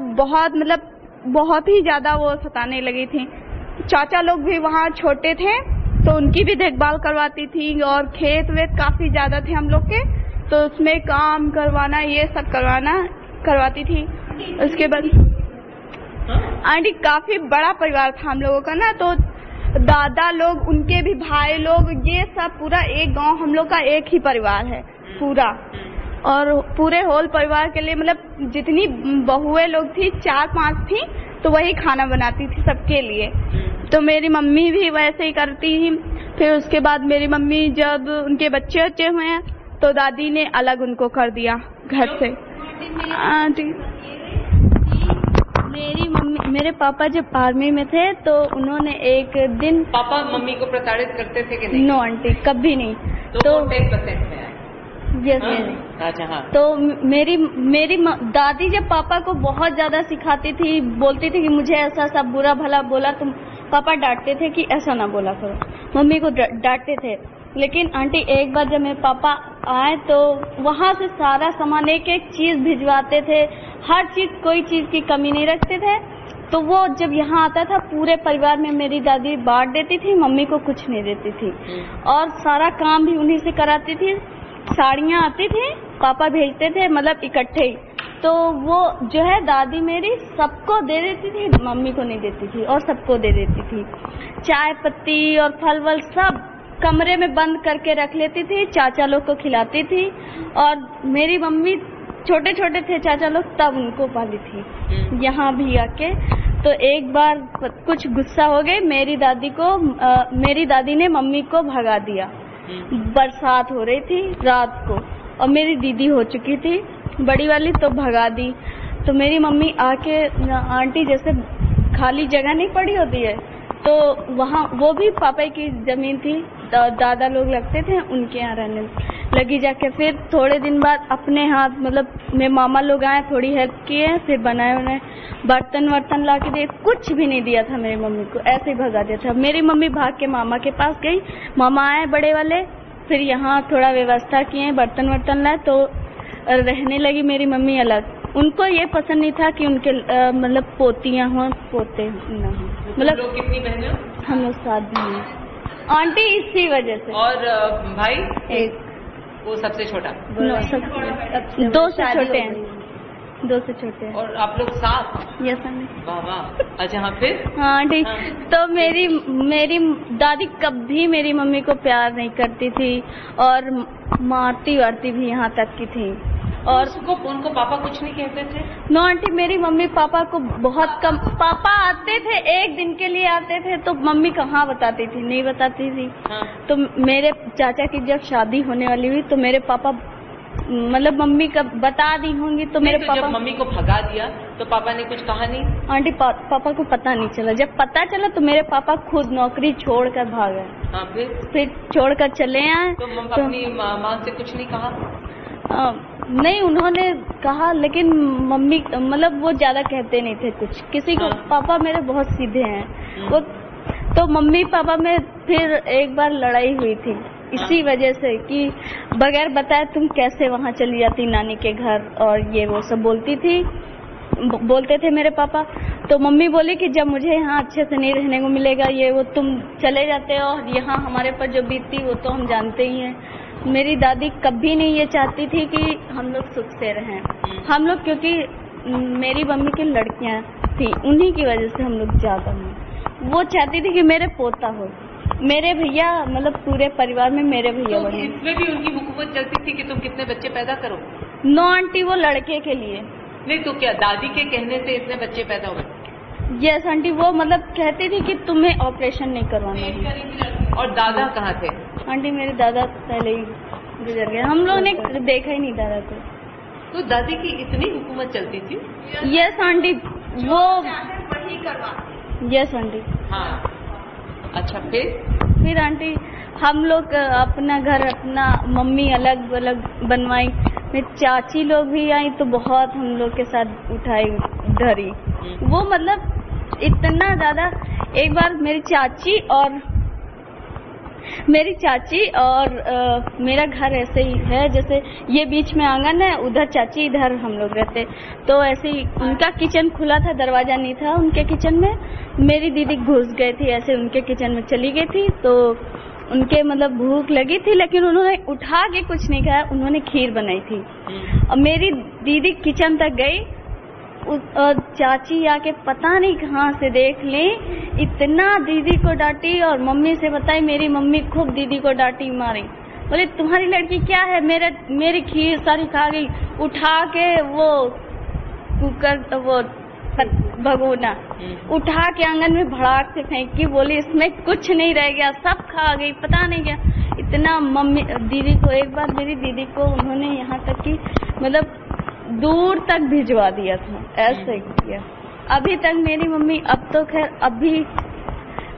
बहुत ही ज्यादा वो सताने लगी थी। चाचा लोग भी वहाँ छोटे थे तो उनकी भी देखभाल करवाती थी, और खेत वेत काफी ज्यादा थे हम लोग के, तो उसमें काम करवाना, ये सब करवाती थी। उसके बाद आंटी काफी बड़ा परिवार था हम लोगों का ना, तो दादा लोग, उनके भी भाई लोग, ये सब पूरा एक गांव हम लोग का एक ही परिवार है पूरा। और पूरे होल परिवार के लिए मतलब जितनी बहुएं लोग थी, 4-5 थी, तो वही खाना बनाती थी सबके लिए। तो मेरी मम्मी भी वैसे ही करती थी। फिर उसके बाद मेरी मम्मी जब उनके बच्चे हुए हैं तो दादी ने अलग उनको कर दिया घर से। मेरे पापा जब आर्मी में थे तो उन्होंने एक दिन, पापा मम्मी को प्रताड़ित करते थे कि नहीं? नो आंटी, कभी नहीं। तो 10% में यस। अच्छा हाँ। तो मेरी दादी जब पापा को बहुत ज्यादा सिखाती थी, बोलती थी कि मुझे ऐसा सब बुरा भला बोला, तुम पापा डांटते थे कि ऐसा ना बोला करो, मम्मी को डांटते थे। लेकिन आंटी एक बार जब मेरे पापा आए तो वहाँ से सारा सामान, एक एक चीज भिजवाते थे, हर चीज, कोई चीज की कमी नहीं रखते थे। तो वो जब यहाँ आता था पूरे परिवार में मेरी दादी बांट देती थी, मम्मी को कुछ नहीं देती थी, और सारा काम भी उन्हीं से कराती थी। साड़ियाँ आती थी, पापा भेजते थे मतलब इकट्ठे ही, तो वो जो है दादी मेरी सबको दे देती थी, मम्मी को नहीं देती थी, और सबको दे देती थी। चाय पत्ती और फल वल सब कमरे में बंद करके रख लेती थी, चाचा लोग को खिलाती थी। और मेरी मम्मी, छोटे छोटे थे चाचा लोग, तब उनको पाली थी यहाँ भी आके। तो एक बार कुछ गुस्सा हो गए, मेरी दादी ने मम्मी को भगा दिया। बरसात हो रही थी रात को, और मेरी दीदी हो चुकी थी बड़ी वाली, तो भगा दी। तो मेरी मम्मी आके, आंटी जैसे खाली जगह नहीं पड़ी होती है, तो वहाँ वो भी पापा की जमीन थी, दादा लोग लगते थे, उनके यहाँ रहने लगी जाके। फिर थोड़े दिन बाद अपने हाथ मतलब मेरे मामा लोग आए, थोड़ी हेल्प किए, फिर बनाए उन्हें बर्तन ला के दिए, कुछ भी नहीं दिया था मेरी मम्मी को, ऐसे ही भगा दिया था। मेरी मम्मी भाग के मामा के पास गई, मामा आए बड़े वाले, फिर यहाँ थोड़ा व्यवस्था किए, बर्तन लाए, तो रहने लगी मेरी मम्मी अलग। उनको ये पसंद नहीं था कि उनके मतलब पोतियाँ हों, पोते न हों। मतलब लोग कितनी बहनें? हम लोग 7 बहनें आंटी, इसी वजह से। और भाई? एक। वो सबसे छोटा? 2 से छोटे हैं। 2 से छोटे हैं। और आप लोग साथ? Yes aunty. वाह वाह। अच्छा हाँ, फिर? हाँ आंटी, हाँ। तो मेरी दादी कभी मेरी मम्मी को प्यार नहीं करती थी और मारती वारती भी यहाँ तक की थी। और उनको पापा कुछ नहीं कहते थे? नो आंटी, मेरी मम्मी पापा को बहुत कम, पापा आते थे 1 दिन के लिए आते थे तो मम्मी कहाँ बताती थी, नहीं बताती थी। हाँ। तो मेरे चाचा की जब शादी होने वाली हुई तो मेरे पापा मतलब मम्मी का बता दी होंगी तो मेरे पापा, जब मम्मी को भगा दिया तो पापा ने कुछ कहा नहीं? आंटी पापा को पता नहीं चला। जब पता चला तो मेरे पापा खुद नौकरी छोड़कर भाग गए। हाँ, फिर छोड़कर चले आए। तो अपनी माँ से कुछ नहीं कहा? नहीं, उन्होंने कहा लेकिन मम्मी मतलब वो ज्यादा कहते नहीं थे कुछ किसी को। हाँ। पापा मेरे बहुत सीधे हैं वो। तो मम्मी पापा में फिर एक बार लड़ाई हुई थी इसी वजह से कि बगैर बताए तुम कैसे वहाँ चली जाती नानी के घर, और ये वो सब बोलते थे मेरे पापा। तो मम्मी बोली कि जब मुझे यहाँ अच्छे से नहीं रहने को मिलेगा ये वो, तुम चले जाते हो और यहाँ हमारे पर जो बीतती वो तो हम जानते ही हैं। मेरी दादी कभी नहीं ये चाहती थी कि हम लोग सुख से रहें। हम लोग, क्योंकि मेरी मम्मी की लड़कियां थी उन्हीं की वजह से हम लोग ज्यादा हैं। वो चाहती थी कि मेरे पोता हो, मेरे भैया, मतलब पूरे परिवार में मेरे भैया बने। इसमें भी उनकी हुकूमत चलती थी कि तुम कितने बच्चे पैदा करो? नो आंटी, वो लड़के के लिए। नहीं तो क्या दादी के कहने से इतने बच्चे पैदा हुए? यस आंटी, वो मतलब कहती थी कि तुम्हें ऑपरेशन नहीं करवाना है। और दादा कहाँ थे? आंटी मेरे दादा पहले ही गुजर गए, हम लोग ने देखा ही नहीं दादा को। तो दादी की इतनी हुकूमत चलती थी? यस आंटी, वो यस आंटी। हाँ, अच्छा फिर आंटी हम लोग अपना घर, अपना मम्मी अलग अलग बनवाई। मेरी चाची लोग भी आई तो बहुत हम लोग के साथ उठाई धरी। वो मतलब इतना ज्यादा। एक बार मेरी चाची और मेरा घर ऐसे ही है, जैसे ये बीच में आंगन है, उधर चाची, इधर हम लोग रहते। तो ऐसे ही उनका किचन खुला था, दरवाजा नहीं था उनके किचन में। मेरी दीदी घुस गई थी, ऐसे उनके किचन में चली गई थी। तो उनके मतलब भूख लगी थी लेकिन उन्होंने उठा के कुछ नहीं खाया, उन्होंने खीर बनाई थी। और मेरी दीदी किचन तक गई, चाची आके पता नहीं कहाँ से देख ले, इतना दीदी को डांटी और मम्मी से बताई। मेरी मम्मी खूब दीदी को डांटी मारी, बोले तुम्हारी लड़की क्या है, मेरी खीर सारी खा गई। उठा के वो कुकर, वो भगोना उठा के आंगन में भड़ाक से फेंकी, बोली इसमें कुछ नहीं रह गया, सब खा गई, पता नहीं क्या। इतना मम्मी दीदी को, एक बार मेरी दीदी को उन्होंने यहाँ तक कि मतलब दूर तक भिजवा दिया था, ऐसे किया। अभी तक मेरी मम्मी, अब तो खैर अभी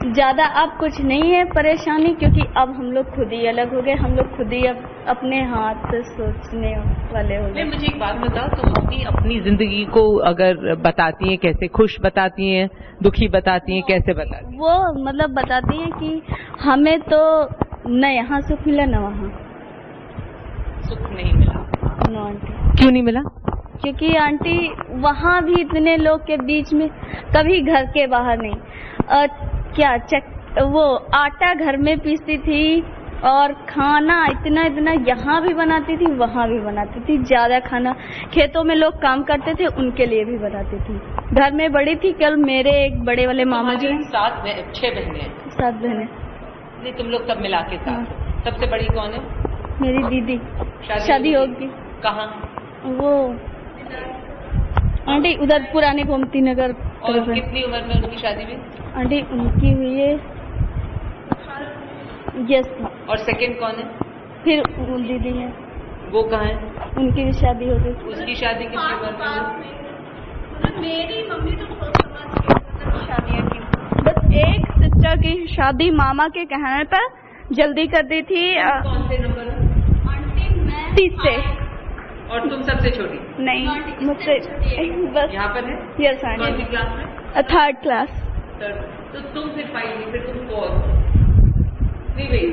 ज्यादा अब कुछ नहीं है परेशानी, क्योंकि अब हम लोग खुद ही अलग हो गए। हम लोग खुद ही अब अपने हाथ से सोचने वाले हो गए। मुझे एक बात बताओ, तो मम्मी अपनी जिंदगी को अगर बताती हैं कैसे? खुश बताती हैं, दुखी बताती हैं, कैसे बताती हैं? वो मतलब बताती हैं कि हमें तो न यहाँ सुख मिला न वहाँ सुख नहीं मिला। No aunty. क्यों नहीं मिला? क्योंकि आंटी वहाँ भी इतने लोग के बीच में कभी घर के बाहर नहीं। वो आटा घर में पीसती थी और खाना इतना यहाँ भी बनाती थी, वहाँ भी बनाती थी। ज्यादा खाना खेतों में लोग काम करते थे उनके लिए भी बनाती थी। घर में बड़ी थी, कल मेरे एक बड़े वाले मामा जी, 7 बहनें हैं। 7 बहनें। नहीं, तुम लोग सब मिला के 7। सबसे बड़ी कौन है? मेरी दीदी। शादी होगी। कहाँ? वो आंटी उधर पुराने गोमती नगर। और कितनी उम्र में उनकी शादी हुई? आंटी उनकी हुई है यस। और सेकंड कौन है? फिर दीदी है। वो कहाँ है? उनकी भी शादी हो गई। उसकी शादी कितनी उम्र में हुई? मेरी मम्मी तो शादियाँ की, बस एक सिस्टर की शादी मामा के कहने पर जल्दी कर दी थी। कौन से नंबर? आंटी मैं 30 से। और तुम सबसे छोटी? नहीं, मुझसे बस। यहाँ पर है? Yes aunty. कौन सी क्लास में? 3rd class. तो तुम फिर 5, फिर तुम 4, 3,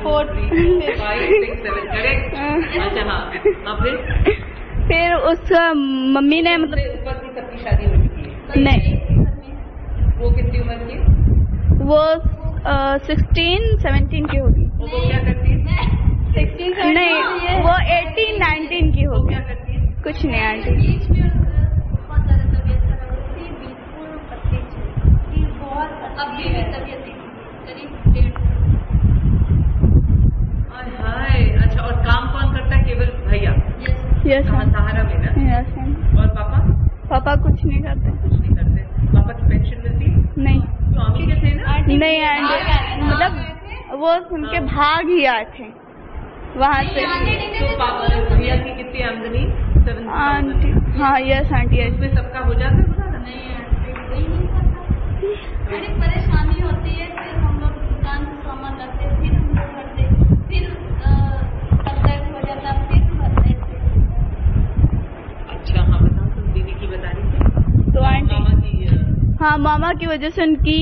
4, 5, 6, 7, करेक्ट? अच्छा हाँ, फिर उस मम्मी ने मतलब ऊपर की सबकी शादी हो चुकी है? नहीं। वो कितनी उम्र की? वो 16-17 की होगी। वो क्या करती है? 16 नहीं, वो 18-19 की होगी। क्या करती है? कुछ नहीं आंटी। अच्छा, और काम कौन करता है? केवल भैया? यस सहारा में ना? यस। और पापा? पापा कुछ नहीं करते। कुछ नहीं करते। पापा की पेंशन मिलती? नहीं। तो आमी के थे ना? नहीं आंटी, मतलब वो उनके भाग ही आए थे वहाँ से। तो पापा भैया की कितनी आमदनी? आंटी हाँ यस आंटी। इसमें सबका हो जाता है? नहीं आंटी, वही नहीं पता। बड़ी परेशानी होती है। फिर हम लोग दुकान से सामान लाते, फिर हम लोग भरते, फिर तक हो जाता, फिर भरते। अच्छा हाँ, बताओ तुम दीदी की बता रही थी। तो आंटी मामा की हाँ, मामा की वजह से उनकी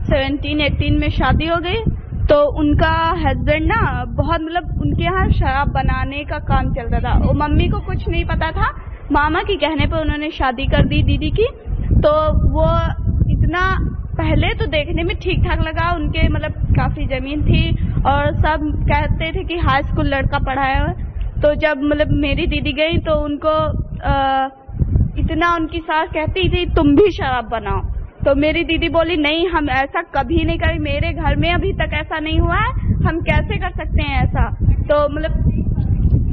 17-18 में शादी हो गई। तो उनका हस्बैंड ना बहुत, मतलब उनके यहाँ शराब बनाने का काम चलता था। वो मम्मी को कुछ नहीं पता था, मामा की कहने पर उन्होंने शादी कर दी दीदी की। तो वो इतना पहले तो देखने में ठीक ठाक लगा, उनके मतलब काफी जमीन थी और सब कहते थे कि हाई स्कूल लड़का पढ़ाया हुआ। तो जब मतलब मेरी दीदी गई तो उनको इतना उनकी सास कहती थी तुम भी शराब बनाओ। तो मेरी दीदी बोली नहीं, हम ऐसा कभी नहीं करें, मेरे घर में अभी तक ऐसा नहीं हुआ है, हम कैसे कर सकते हैं ऐसा। तो मतलब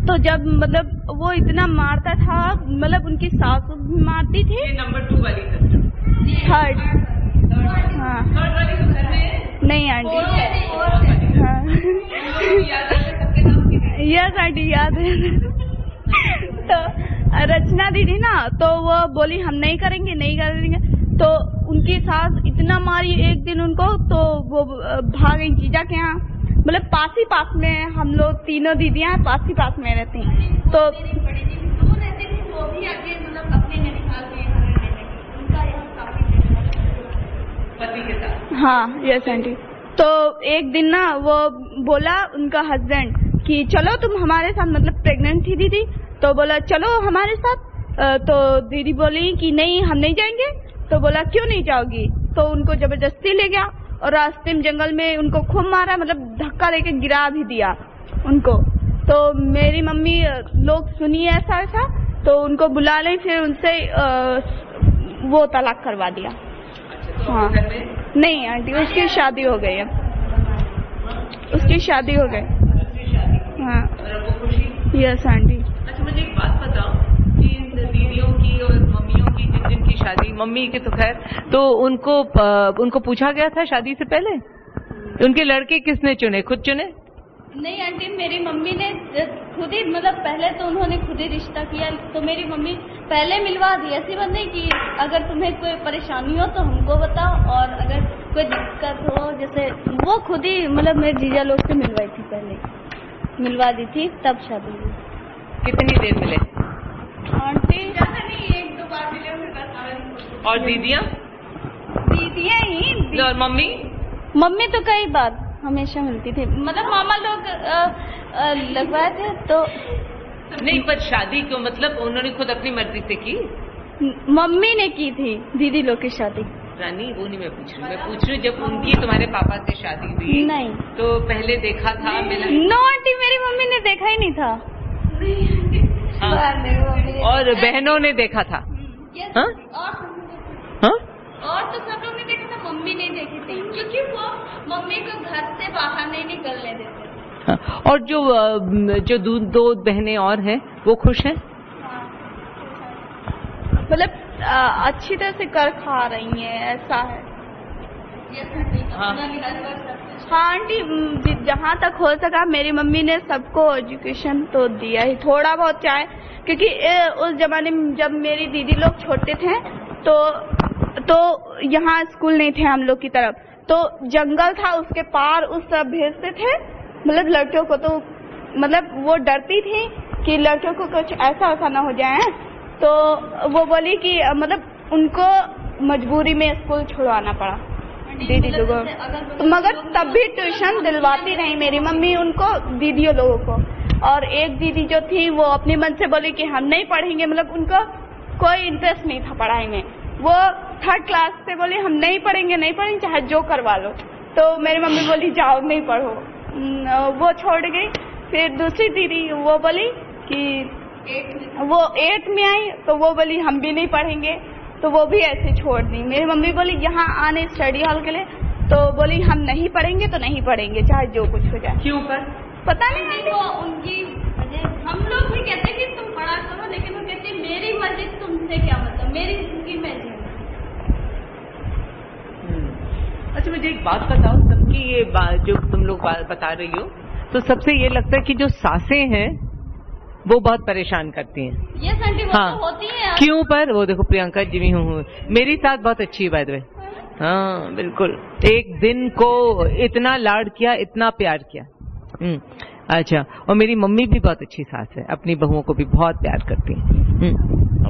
तो जब मतलब वो इतना मारता था, मतलब उनकी सास भी मारती थी। ये नंबर 2 वाली सिस्टर? थर्ड। हाँ थर्ड वाली तो घर में? नहीं आंटी। हाँ यस आंटी याद है। तो रचना दीदी ना, तो वो बोली हम नहीं करेंगे नहीं करेंगे। तो उनकी सास इतना मारी एक दिन उनको, तो वो भाग गई जीजा के यहाँ। मतलब पास ही पास में हम लोग तीनों दीदियां पास ही पास में रहती हैं। तो बड़ी दीदी दूर रहती थी, वो भी आगे मतलब अपने ननिहाल में यहाँ रहने लगी। उनका यहाँ काफी पति के साथ? हाँ यस आंटी। तो एक दिन ना वो बोला उनका हस्बैंड कि चलो तुम हमारे साथ, मतलब प्रेग्नेंट थी दीदी, तो बोला चलो हमारे साथ। तो दीदी बोली कि नहीं हम नहीं जाएंगे। तो बोला क्यों नहीं जाओगी? तो उनको जबरदस्ती ले गया और रास्ते में जंगल में उनको खूब मारा, मतलब धक्का देके गिरा भी दिया उनको। तो मेरी मम्मी लोग सुनी ऐसा ऐसा, तो उनको बुला ले, फिर उनसे वो तलाक करवा दिया। हाँ नहीं आंटी, उसकी शादी हो गई है, उसकी शादी हो गई। हाँ यस आंटी। अच्छा मुझे एक बात बताओ कि इन दीदियों की और मम्मियों की जिनकी शादी, मम्मी की तो खैर, तो उनको पूछा गया था शादी से पहले? उनके लड़के किसने चुने? खुद चुने? नहीं आंटी, मेरी मम्मी ने खुद ही, मतलब पहले तो उन्होंने खुद ही रिश्ता किया। तो मेरी मम्मी पहले मिलवा दी, ऐसी बात नहीं कि अगर तुम्हें कोई परेशानी हो तो हमको बताओ, और अगर कोई दिक्कत हो, जैसे वो खुद ही मतलब मेरे जीजा लोग से मिलवाई थी, पहले मिलवा दी थी, तब शादी हुई। कितनी देर मिले? आंटी ज्यादा नहीं, 1-2 बार मिले होंगे बस। और दीदियाँ? दीदियाँ ही। और मम्मी? मम्मी तो कई बार हमेशा मिलती थी, मतलब मामा लोग लगवाए थे तो। नहीं, पर शादी क्यों, मतलब उन्होंने खुद अपनी मर्जी से की? मम्मी ने की थी दीदी लोग की शादी। रानी वो नहीं मैं पूछ रही, मैं पूछ रही हूँ जब उनकी तुम्हारे पापा से शादी हुई नहीं तो पहले देखा था? नो आंटी, मेरी मम्मी ने देखा ही नहीं था। हाँ। और बहनों ने देखा था? हाँ? हाँ? और तो सब लोग ने देखा था, मम्मी नहीं देखी थी, क्योंकि वो मम्मी को घर से बाहर नहीं निकलने देते। हाँ। और जो दो बहनें और हैं वो खुश हैं? मतलब अच्छी तरह से कर खा रही हैं, ऐसा है। हाँ। हाँ आंटी, जहाँ तक हो सका मेरी मम्मी ने सबको एजुकेशन तो दिया ही, थोड़ा बहुत चाहे, क्योंकि उस जमाने में जब मेरी दीदी लोग छोटे थे तो यहाँ स्कूल नहीं थे हम लोग की तरफ, तो जंगल था, उसके पार उस तरफ भेजते थे मतलब लड़कियों को। तो मतलब वो डरती थी कि लड़कियों को कुछ ऐसा वैसा ना हो जाए, तो वो बोली कि मतलब उनको मजबूरी में स्कूल छुड़वाना पड़ा दीदी लोगों को। मगर तब भी ट्यूशन दिलवाती रही मेरी मम्मी उनको, दीदियों लोगों को। और एक दीदी जो थी वो अपने मन से बोली कि हम नहीं पढ़ेंगे, मतलब उनको कोई इंटरेस्ट नहीं था पढ़ाई में। वो 3rd क्लास से बोली हम नहीं पढ़ेंगे चाहे जो करवा लो। तो मेरी मम्मी बोली जाओ नहीं पढ़ो, वो छोड़ गई। फिर दूसरी दीदी वो बोली कि वो 8th में आई तो वो बोली हम भी नहीं पढ़ेंगे, तो वो भी ऐसे छोड़ दी। मेरी मम्मी बोली यहाँ आने स्टडी हॉल के लिए, तो बोली हम नहीं पढ़ेंगे तो नहीं पढ़ेंगे चाहे जो कुछ हो जाए। क्यों पर? पता नहीं वो उनकी हम लोग भी कहते कि तुम पढ़ा करो, लेकिन वो कहती मेरी मर्जी तुमसे क्या मतलब, मेरी जिंदगी में जीना। अच्छा मुझे एक बात बताओ, सबकी ये बात जो तुम लोग बता रही हो, तो सबसे ये लगता है कि जो सासें हैं वो बहुत परेशान करती हैं। ये आंटी वो हाँ। तो होती है। क्यों पर? वो देखो प्रियंका जी भी हूँ, मेरी साथ बहुत अच्छी है बाय द वे। हाँ बिल्कुल, एक दिन को इतना लाड किया, इतना प्यार किया। अच्छा, और मेरी मम्मी भी बहुत अच्छी सास है, अपनी बहुओं को भी बहुत प्यार करती है।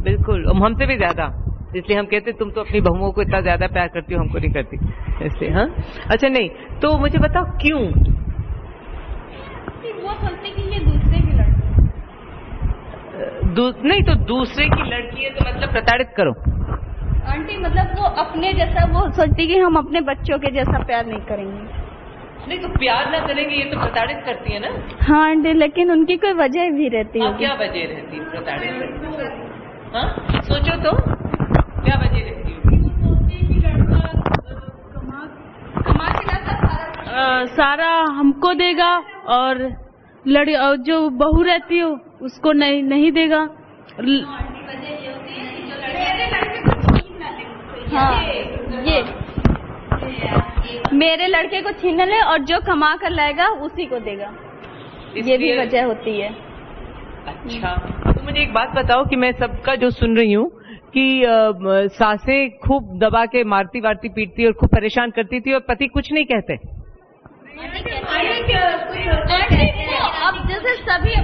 बिल्कुल, हमसे भी ज्यादा, इसलिए हम कहते तुम तो अपनी बहुओं को इतना ज्यादा प्यार करती हो, हमको नहीं करती इसलिए। हाँ अच्छा, नहीं तो मुझे बताओ क्यों? वो सोचती कि ये दूसरे की लड़की नहीं तो दूसरे की लड़की है तो मतलब प्रताड़ित करो। आंटी मतलब वो अपने जैसा, वो सोचती कि हम अपने बच्चों के जैसा प्यार नहीं करेंगे। नहीं तो प्यार ना करेंगे ये तो प्रताड़ित करती है ना। हाँ आंटी, लेकिन उनकी कोई वजह भी रहती है। क्या वजह रहती है प्रताड़ित करती? हाँ सोचो तो क्या वजह रहती है? सारा हमको देगा और जो बहू रहती हो उसको नहीं देगा। हाँ ये मेरे लड़के को छीन ले और जो कमा कर लाएगा उसी को देगा, ये भी वजह होती है। अच्छा, तो मुझे एक बात बताओ कि मैं सबका जो सुन रही हूँ कि सासें खूब दबा के मारती वारती पीटती और खूब परेशान करती थी और पति कुछ नहीं कहते। अब जैसे सभी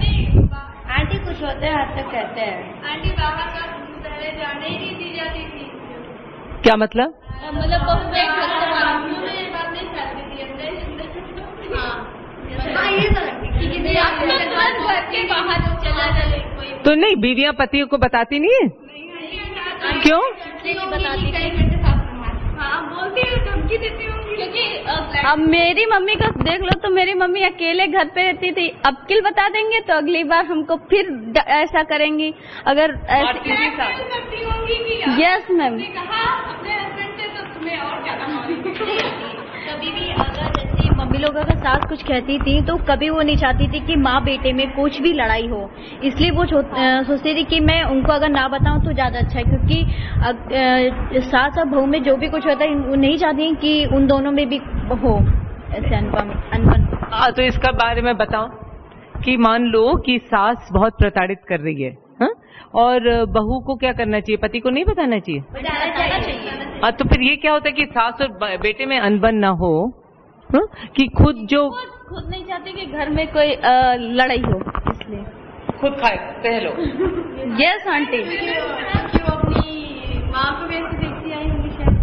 आंटी कुछ होते हैं हद तक कहते हैं। आंटी बाहर का पहले जाने ही नहीं दी जाती थी। क्या मतलब? मतलब बहुत एक घर से बात नहीं करती थी घर के बाहर चला जाए कोई। तो नहीं, बीवियां पतियों को बताती नहीं है? क्यों? बताती हाँ बोलती है, धमकी देती होंगी। क्योंकि अब मेरी मम्मी का देख लो तो मेरी मम्मी अकेले घर पे रहती थी, अब किल बता देंगे तो अगली बार हमको फिर ऐसा करेंगी। अगर करती होंगी कि यस मैम, कहा अपने हस्बैंड से तो तुम्हें और ज्यादा कभी भी अगर जैसे मम्मी लोग अगर सास कुछ कहती थी तो कभी वो नहीं चाहती थी कि माँ बेटे में कुछ भी लड़ाई हो, इसलिए वो सोचती थी कि मैं उनको अगर ना बताऊं तो ज्यादा अच्छा है, क्योंकि सास और बहू में जो भी कुछ होता है वो नहीं चाहती कि उन दोनों में भी हो ऐसे अनबन। हाँ तो इसका बारे में बताओ कि मान लो कि सास बहुत प्रताड़ित कर रही है, हाँ? और बहू को क्या करना चाहिए? पति को नहीं बताना चाहिए? बताना चाहिए। हाँ तो फिर ये क्या होता है कि सास और बेटे में अनबन ना हो, हाँ? कि खुद नहीं चाहती कि घर में कोई लड़ाई हो, इसलिए खुद खाए सह लो। यस आंटी, क्यों अपनी माँ को भी ऐसे देखती आई होंगी शायद।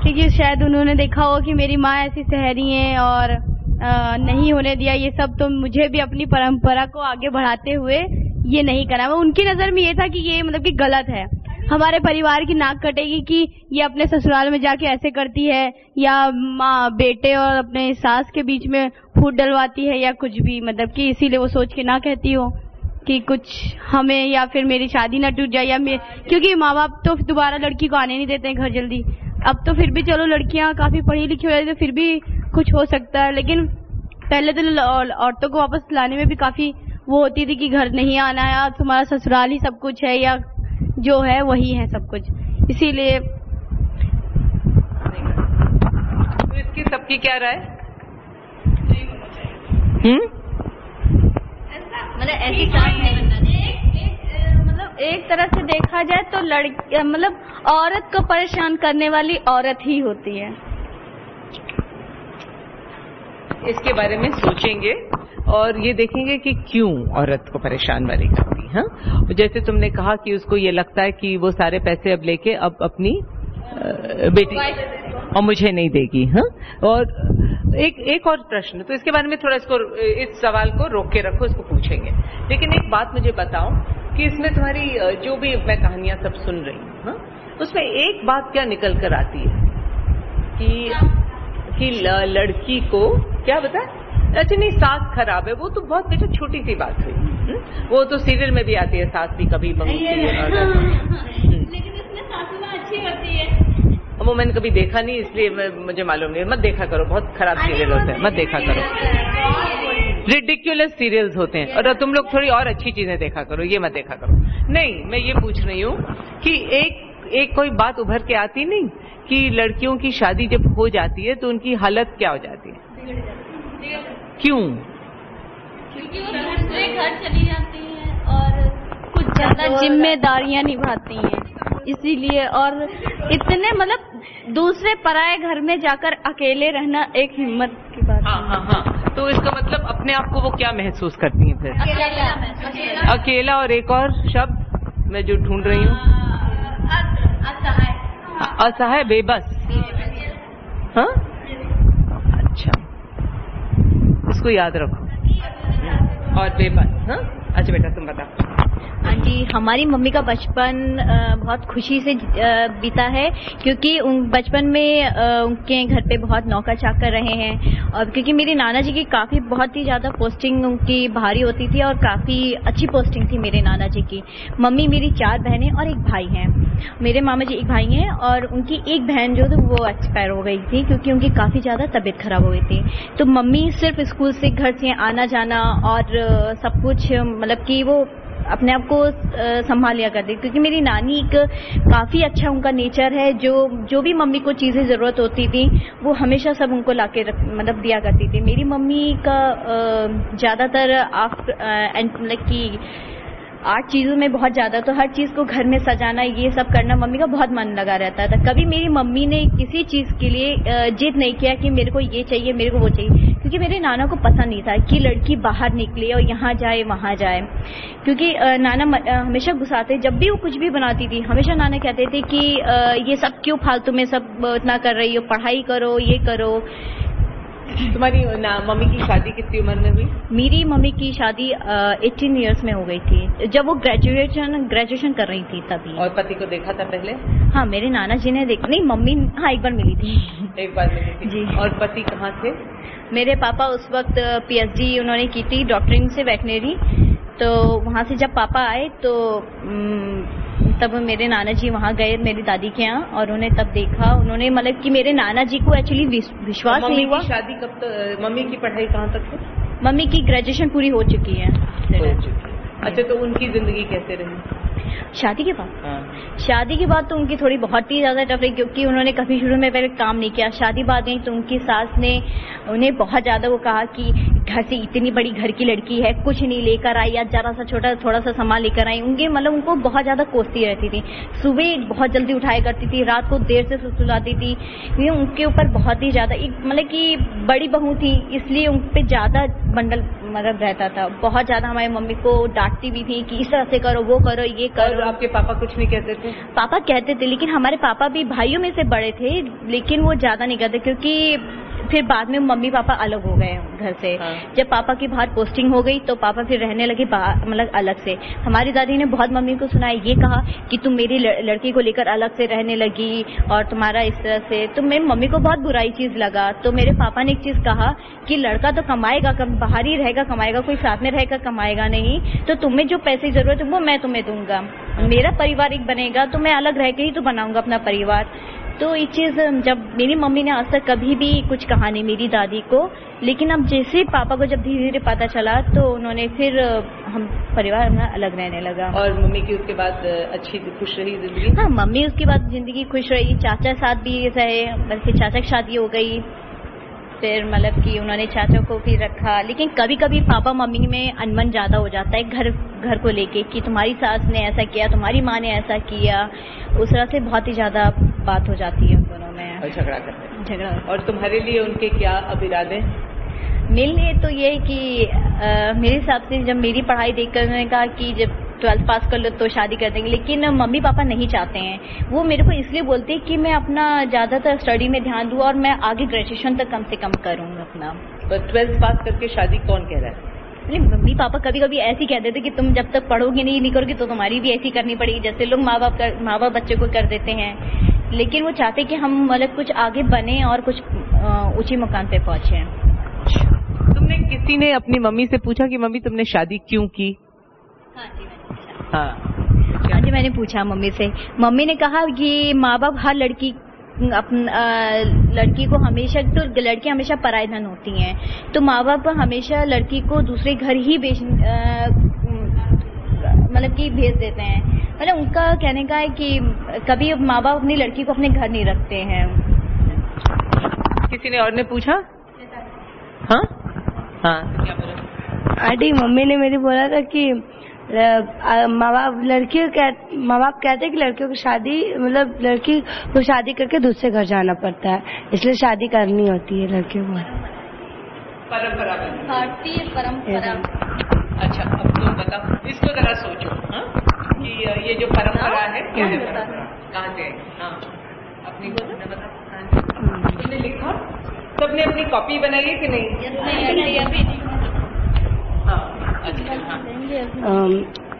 क्योंकि शायद उन्होंने देखा हो कि मेरी माँ ऐसी सहरी है और नहीं होने दिया ये सब, तो मुझे भी अपनी परंपरा को आगे बढ़ाते हुए ये नहीं करा। वो उनकी नजर में ये था कि ये मतलब कि गलत है, हमारे परिवार की नाक कटेगी कि ये अपने ससुराल में जाके ऐसे करती है, या माँ बेटे और अपने सास के बीच में फूट डलवाती है या कुछ भी, मतलब कि इसीलिए वो सोच के ना कहती हो कि कुछ हमें या फिर मेरी शादी ना टूट जाए, या क्योंकि माँ बाप तो दोबारा लड़की को आने नहीं देते हैं घर जल्दी। अब तो फिर भी चलो लड़कियां काफी पढ़ी लिखी हो जाती है तो फिर भी कुछ हो सकता है, लेकिन पहले तो औरतों को वापस लाने में भी काफी वो होती थी कि घर नहीं आना है, तुम्हारा ससुराल ही सब कुछ है, या जो है वही है सब कुछ, इसीलिए। तो इसकी सबकी क्या राय? मतलब ऐसी सास नहीं बनना चाहिए। मतलब एक तरह से देखा जाए तो लड़की मतलब औरत को परेशान करने वाली औरत ही होती है। इसके बारे में सोचेंगे और ये देखेंगे कि क्यों औरत को परेशान वाली करती है। हाँ? जैसे तुमने कहा कि उसको ये लगता है कि वो सारे पैसे अब लेके अब अपनी बेटी और मुझे नहीं देगी। हाँ? और एक और प्रश्न, तो इसके बारे में थोड़ा इस सवाल को रोक के रखो, इसको पूछेंगे। लेकिन एक बात मुझे बताओ कि इसमें तुम्हारी जो भी मैं कहानियां सब सुन रही हूँ, हाँ? उसमें एक बात क्या निकल कर आती है कि लड़की को क्या बता अच्छा नहीं, सास खराब है वो तो बहुत बेटा छोटी सी बात हुई। वो तो सीरियल में भी आती है, सास भी कभी बहू की। लेकिन इसमें सासू माँ अच्छी होती है। वो मैंने कभी देखा नहीं, इसलिए मुझे मालूम नहीं। मत देखा करो, बहुत खराब सीरियल होते हैं, मत देखा करो। रिडिक्युलस सीरियल्स होते हैं। और तुम लोग थोड़ी और अच्छी चीजें देखा करो, ये मत देखा करो। नहीं, मैं ये पूछ रही हूँ कि एक कोई बात उभर के आती नहीं कि लड़कियों की शादी जब हो जाती है तो उनकी हालत क्या हो जाती है? क्यों? क्योंकि वो दूसरे घर चली जाती हैं और कुछ ज्यादा जिम्मेदारियां निभाती हैं, इसीलिए। और इतने मतलब दूसरे पराये घर में जाकर अकेले रहना एक हिम्मत की बात है। हाँ। तो इसका मतलब अपने आप को वो क्या महसूस करती हैं फिर? अकेला। और एक और शब्द मैं जो ढूंढ रही हूँ, असहाय, बेबस। हाँ, अच्छा, इसको याद रखो। और बेबस। हाँ, अच्छा बेटा तुम बताओ। हाँ जी, हमारी मम्मी का बचपन बहुत खुशी से बीता है, क्योंकि बचपन में उनके घर पे बहुत नौकर चाकर रहे हैं। और क्योंकि मेरे नाना जी की काफ़ी बहुत ही ज़्यादा पोस्टिंग उनकी भारी होती थी और काफ़ी अच्छी पोस्टिंग थी मेरे नाना जी की। मम्मी मेरी 4 बहनें और एक भाई हैं। मेरे मामा जी एक भाई हैं और उनकी एक बहन जो थी वो एक्सपायर हो गई थी, क्योंकि उनकी काफ़ी ज़्यादा तबीयत खराब हो गई थी। तो मम्मी सिर्फ स्कूल से घर से आना जाना और सब कुछ मतलब कि वो अपने आप को संभाल लिया करती, क्योंकि मेरी नानी काफ़ी अच्छा उनका नेचर है। जो भी मम्मी को चीज़ें ज़रूरत होती थी वो हमेशा सब उनको लाके मतलब दिया करती थी। मेरी मम्मी का ज़्यादातर मतलब कि आर्ट चीज़ों में बहुत ज़्यादा, तो हर चीज़ को घर में सजाना ये सब करना मम्मी का बहुत मन लगा रहता था। कभी मेरी मम्मी ने किसी चीज़ के लिए जिद नहीं किया कि मेरे को ये चाहिए, मेरे को वो चाहिए, क्योंकि मेरे नाना को पसंद नहीं था कि लड़की बाहर निकले और यहाँ जाए वहाँ जाए। क्योंकि नाना हमेशा गुस्साते, जब भी वो कुछ भी बनाती थी हमेशा नाना कहते थे कि ये सब क्यों फालतू में सब इतना कर रही हो, पढ़ाई करो, ये करो। तुम्हारी मम्मी की शादी कितनी उम्र में हुई? मेरी मम्मी की शादी 18 इयर्स में हो गई थी, जब वो ग्रेजुएशन कर रही थी तभी। और पति को देखा था पहले? हाँ, मेरे नाना जी ने नहीं, मम्मी हाँ एक बार मिली थी। एक बार मिली थी जी। और पति कहाँ थे? मेरे पापा उस वक्त PhD उन्होंने की थी डॉक्टरिंग से वेटनरी। तो वहाँ से जब पापा आए तो तब मेरे नाना जी वहाँ गए मेरी दादी के यहाँ, और उन्हें तब देखा। उन्होंने मतलब कि मेरे नाना जी को एक्चुअली विश्वास नहीं हुआ। शादी कब तक? मम्मी की पढ़ाई कहाँ तक है? मम्मी की ग्रेजुएशन पूरी हो चुकी है। अच्छा, तो उनकी जिंदगी कैसे रही शादी के बाद? शादी के बाद तो उनकी थोड़ी बहुत ही ज्यादा टफ रही, क्योंकि उन्होंने कभी शुरू में पहले काम नहीं किया। शादी बाद गई तो उनकी सास ने उन्हें बहुत ज्यादा वो कहा कि घर से इतनी बड़ी घर की लड़की है, कुछ नहीं लेकर आई, या जरा सा छोटा थोड़ा सा सामान लेकर आई। उनके मतलब उनको बहुत ज्यादा कोसती रहती थी। सुबह बहुत जल्दी उठाया करती थी, रात को देर से सुलाती थी। ये उनके ऊपर बहुत ही ज्यादा मतलब कि बड़ी बहू थी, इसलिए उन पे ज्यादा बंडल मतलब रहता था। बहुत ज्यादा हमारी मम्मी को डांटती भी थी कि इस तरह से करो, वो करो, ये करो। और आपके पापा कुछ नहीं कहते थे? पापा कहते थे, लेकिन हमारे पापा भी भाइयों में से बड़े थे, लेकिन वो ज्यादा नहीं कहते, क्योंकि फिर बाद में मम्मी पापा अलग हो गए घर से। जब पापा की बाहर पोस्टिंग हो गई तो पापा फिर रहने लगे मतलब अलग से। हमारी दादी ने बहुत मम्मी को सुनाया, ये कहा कि तुम मेरी लड़की को लेकर अलग से रहने लगी और तुम्हारा इस तरह से। तो मेरी मम्मी को बहुत बुराई चीज लगा। तो मेरे पापा ने एक चीज कहा कि लड़का तो कमाएगा, बाहर ही रहेगा, कमाएगा, कोई साथ में रहेगा कमाएगा नहीं। तो तुम्हें जो पैसे की जरूरत है वो मैं तुम्हें दूंगा। मेरा परिवार एक बनेगा तो मैं अलग रह के ही तो बनाऊंगा अपना परिवार। तो ये चीज जब मेरी मम्मी ने आज तक कभी भी कुछ कहा नहीं मेरी दादी को, लेकिन अब जैसे पापा को जब धीरे धीरे पता चला तो उन्होंने फिर हम परिवार अपना अलग रहने लगा। और मम्मी की उसके बाद अच्छी खुश रही जिंदगी? हाँ, मम्मी उसके बाद जिंदगी खुश रही। चाचा साथ भी रहे, बल्कि चाचा की शादी हो गई, फिर मतलब कि उन्होंने चाचा को भी रखा। लेकिन कभी कभी पापा मम्मी में अनबन ज्यादा हो जाता है घर को लेके कि तुम्हारी सास ने ऐसा किया, तुम्हारी माँ ने ऐसा किया। उस तरह से बहुत ही ज्यादा बात हो जाती है उन दोनों में, और झगड़ा करते हैं। झगड़ा। और तुम्हारे लिए उनके क्या अब इरादे? मेरे लिए तो ये कि मेरे हिसाब से जब मेरी पढ़ाई देखकर उन्होंने कहा कि जब 12th पास कर लो तो शादी कर देंगे, लेकिन मम्मी पापा नहीं चाहते हैं। वो मेरे को इसलिए बोलते हैं कि मैं अपना ज्यादातर स्टडी में ध्यान दूँ और मैं आगे ग्रेजुएशन तक कम से कम करूँ अपना। तो 12th पास करके शादी कौन कह रहा है? मम्मी पापा कभी कभी ऐसी कहते थे कि तुम जब तक पढ़ोगे नहीं करोगे तो तुम्हारी भी ऐसी करनी पड़ेगी, जैसे लोग माँ बाप बच्चे को कर देते हैं। लेकिन वो चाहते कि हम मतलब कुछ आगे बने और कुछ ऊंची मुकाम पे पहुंचे। तुमने किसी ने अपनी मम्मी से पूछा कि मम्मी तुमने शादी क्यों की? हाँ जी मैंने पूछा। हाँ जी मैंने पूछा मम्मी से। मम्मी ने कहा कि माँ बाप हर लड़की को हमेशा, तो लड़की हमेशा पराय धन होती हैं, तो माँ बाप हमेशा लड़की को दूसरे घर ही मतलब कि भेज देते हैं। मतलब उनका कहने का है कि कभी माँ बाप अपनी लड़की को अपने घर नहीं रखते हैं। किसी ने और ने पूछा? हाँ हाँ क्या बोला? आंटी मम्मी ने मेरी बोला था कि माँ बाप कहते हैं कि लड़कियों की शादी, मतलब लड़की को शादी करके दूसरे घर जाना पड़ता है, इसलिए शादी करनी होती है लड़कियों को। परंपरा, भारतीय परंपरा। अच्छा अब तो बताओ, इसको जरा सोचो हाँ कि ये जो परंपरा है क्या है, कहाँ से है? हाँ अपनी बताओ, तुमने लिखा? सबने अपनी कॉपी बनाई है कि नहीं? नहीं अभी नहीं।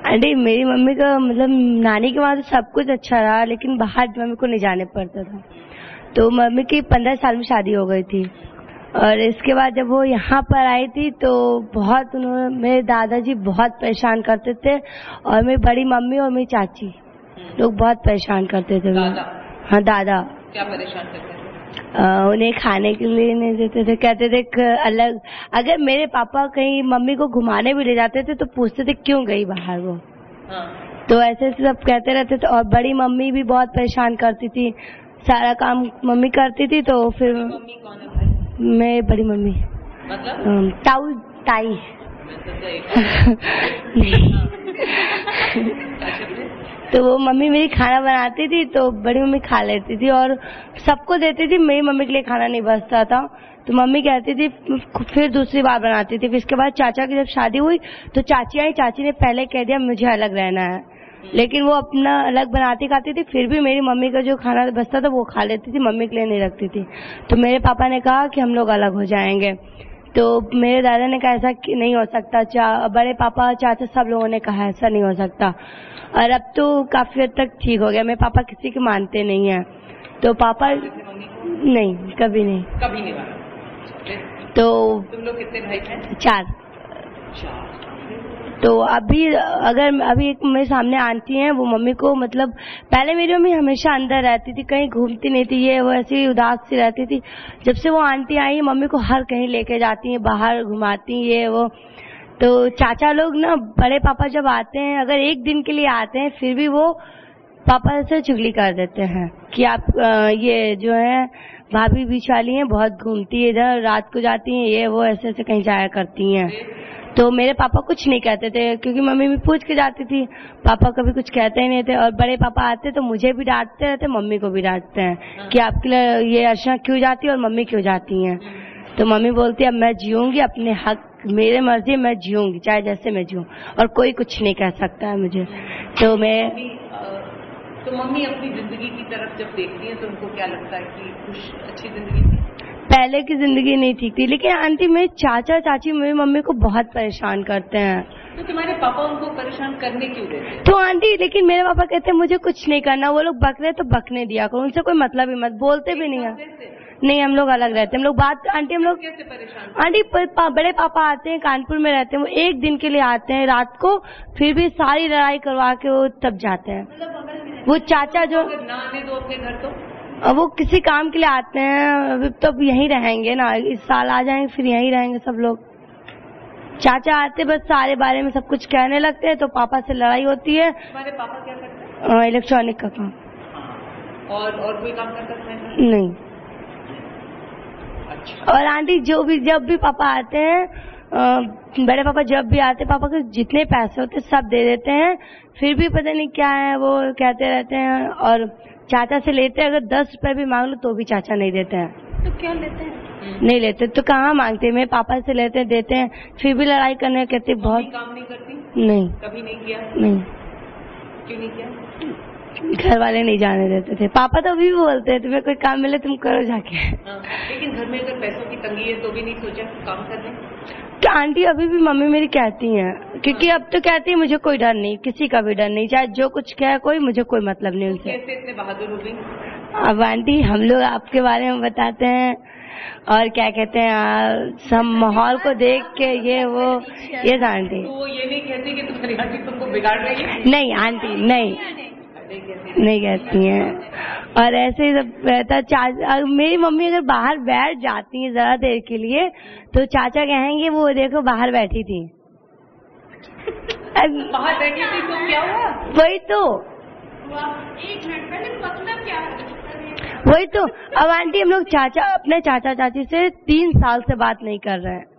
आंटी मेरी मम्मी का मतलब नानी के वहाँ तो सब कुछ अच्छा रहा, लेकिन बाहर मम्मी को नहीं जाने पड़ता था। तो मम्मी की 15 साल में शादी हो गई थी, और इसके बाद जब वो यहाँ पर आई थी तो बहुत उन्होंने, मेरे दादाजी बहुत परेशान करते थे, और मेरी बड़ी मम्मी और मेरी चाची लोग बहुत परेशान करते थे। हाँ दादा। क्या परेशान करते थे? उन्हें खाने के लिए नहीं देते थे, कहते थे अलग। अगर मेरे पापा कहीं मम्मी को घुमाने भी ले जाते थे तो पूछते थे क्यों गई बाहर वो। हाँ। तो ऐसे सब कहते रहते थे। और बड़ी मम्मी भी बहुत परेशान करती थी, सारा काम मम्मी करती थी। तो फिर मम्मी कौन है भाई? मेरी बड़ी मम्मी मतलब ताई। तो वो मम्मी मेरी खाना बनाती थी तो बड़ी मम्मी खा लेती थी और सबको देती थी। मेरी मम्मी के लिए खाना नहीं बचता था तो मम्मी कहती थी, फिर दूसरी बार बनाती थी। फिर इसके बाद चाचा की जब शादी हुई तो चाची आई, चाची ने पहले कह दिया मुझे अलग रहना है, लेकिन वो अपना अलग बनाती खाती थी। फिर भी मेरी मम्मी का जो खाना बचता था वो खा लेती थी, मम्मी के लिए नहीं रखती थी। तो मेरे पापा ने कहा कि हम लोग अलग हो जाएंगे। तो मेरे दादा ने कहा ऐसा नहीं हो सकता, बड़े पापा चाचा सब लोगों ने कहा ऐसा नहीं हो सकता। और अब तो काफी हद तक ठीक हो गया। मेरे पापा किसी के मानते नहीं है, तो पापा नहीं, कभी नहीं माना। तो तुम लोग कितने भाई थे? 4। तो अभी एक मेरे सामने आंटी हैं, वो मम्मी को मतलब पहले मेरी मम्मी हमेशा अंदर रहती थी, कहीं घूमती नहीं थी, ये वो ऐसी उदास सी रहती थी। जब से वो आंटी आई मम्मी को हर कहीं लेके जाती हैं, बाहर घुमाती ये वो। तो चाचा लोग ना, बड़े पापा जब आते हैं, अगर एक दिन के लिए आते हैं फिर भी वो पापा से चुगली कर देते हैं कि आप ये जो है भाभी बीच वाली हैं, बहुत घूमती है, इधर रात को जाती हैं, ये वो ऐसे ऐसे कहीं जाया करती हैं। तो मेरे पापा कुछ नहीं कहते थे क्योंकि मम्मी भी पूछ के जाती थी, पापा कभी कुछ कहते ही नहीं थे। और बड़े पापा आते तो मुझे भी डांटते रहते, मम्मी को भी डांटते हैं कि आपके लिए ये अर्चना क्यों जाती है और मम्मी क्यों जाती हैं। तो मम्मी बोलती है अब मैं जीऊंगी अपने हक, मेरे मर्जी मैं जीऊंगी, चाहे जैसे मैं जीऊं, और कोई कुछ नहीं कह सकता है मुझे। तो मम्मी अपनी जिंदगी की तरफ जब देखती है तो उनको क्या लगता है कि कुछ अच्छी जिंदगी थी? पहले की जिंदगी नहीं ठीक थी, लेकिन आंटी मेरे चाचा चाची मेरी मम्मी को बहुत परेशान करते हैं। तो तुम्हारे पापा उनको परेशान करने क्यों देते? तो आंटी लेकिन मेरे पापा कहते हैं मुझे कुछ नहीं करना, वो लोग बक रहे तो बकने दिया करो, उनसे कोई मतलब ही मत, बोलते भी नहीं है। नहीं हम लोग अलग रहते हैं, हम लोग बात आंटी हम लोग कैसे परेशान? आंटी बड़े पापा आते हैं, कानपुर में रहते हैं, वो एक दिन के लिए आते हैं रात को, फिर भी सारी लड़ाई करवा के वो तब जाते हैं। वो चाचा जो ना आने दो अपने घर तो वो किसी काम के लिए आते हैं, अभी तो अब यहीं रहेंगे ना, इस साल आ जाएंगे फिर यहीं रहेंगे सब लोग। चाचा आते बस सारे बारे में सब कुछ कहने लगते हैं तो पापा से लड़ाई होती है। तुम्हारे पापा क्या करते हैं? इलेक्ट्रॉनिक का काम। और कोई काम कर सकते हैं? नहीं। अच्छा। और आंटी जब भी पापा आते हैं, बड़े पापा जब भी आते, पापा के जितने पैसे होते सब दे देते हैं, फिर भी पता नहीं क्या है वो कहते रहते हैं। और चाचा से लेते हैं, अगर 10 रुपए भी मांग लो तो भी चाचा नहीं देते हैं। तो क्यों लेते हैं? नहीं लेते तो कहाँ मांगते, मेरे पापा से लेते हैं, देते हैं, फिर भी लड़ाई करने कहते बहुत। काम नहीं करती? नहीं। कभी नहीं किया? नहीं। क्यों नहीं किया? घर वाले नहीं जाने देते थे। पापा तो अभी भी बोलते हैं तुम्हें कोई काम मिले तुम करो जाके। लेकिन घर में अगर पैसों की तंगी है तो भी नहीं सोचा काम करने? तो आंटी अभी भी मम्मी मेरी कहती हैं, क्योंकि अब तो कहती है मुझे कोई डर नहीं, किसी का भी डर नहीं, चाहे जो कुछ कहे कोई, मुझे कोई मतलब नहीं उनसे। कैसे इतने बहादुर हो गई? अब आंटी हम लोग आपके बारे में बताते हैं, और क्या कहते हैं सब माहौल को देख के ये वो ये आंटी। तो वो ये नहीं कहती कि तुम्हारी आंटी तुमको बिगाड़ रही है? नहीं आंटी नहीं कहती हैं। और ऐसे ही सब रहता। मेरी मम्मी अगर बाहर बैठ जाती है जरा देर के लिए तो चाचा कहेंगे वो देखो बाहर बैठी थी। बाहर बैठी थी तो क्या हुआ? वही तो 1 मिनट पहले मतलब क्या है? वही तो। अब आंटी हम लोग अपने चाचा चाची से 3 साल से बात नहीं कर रहे हैं।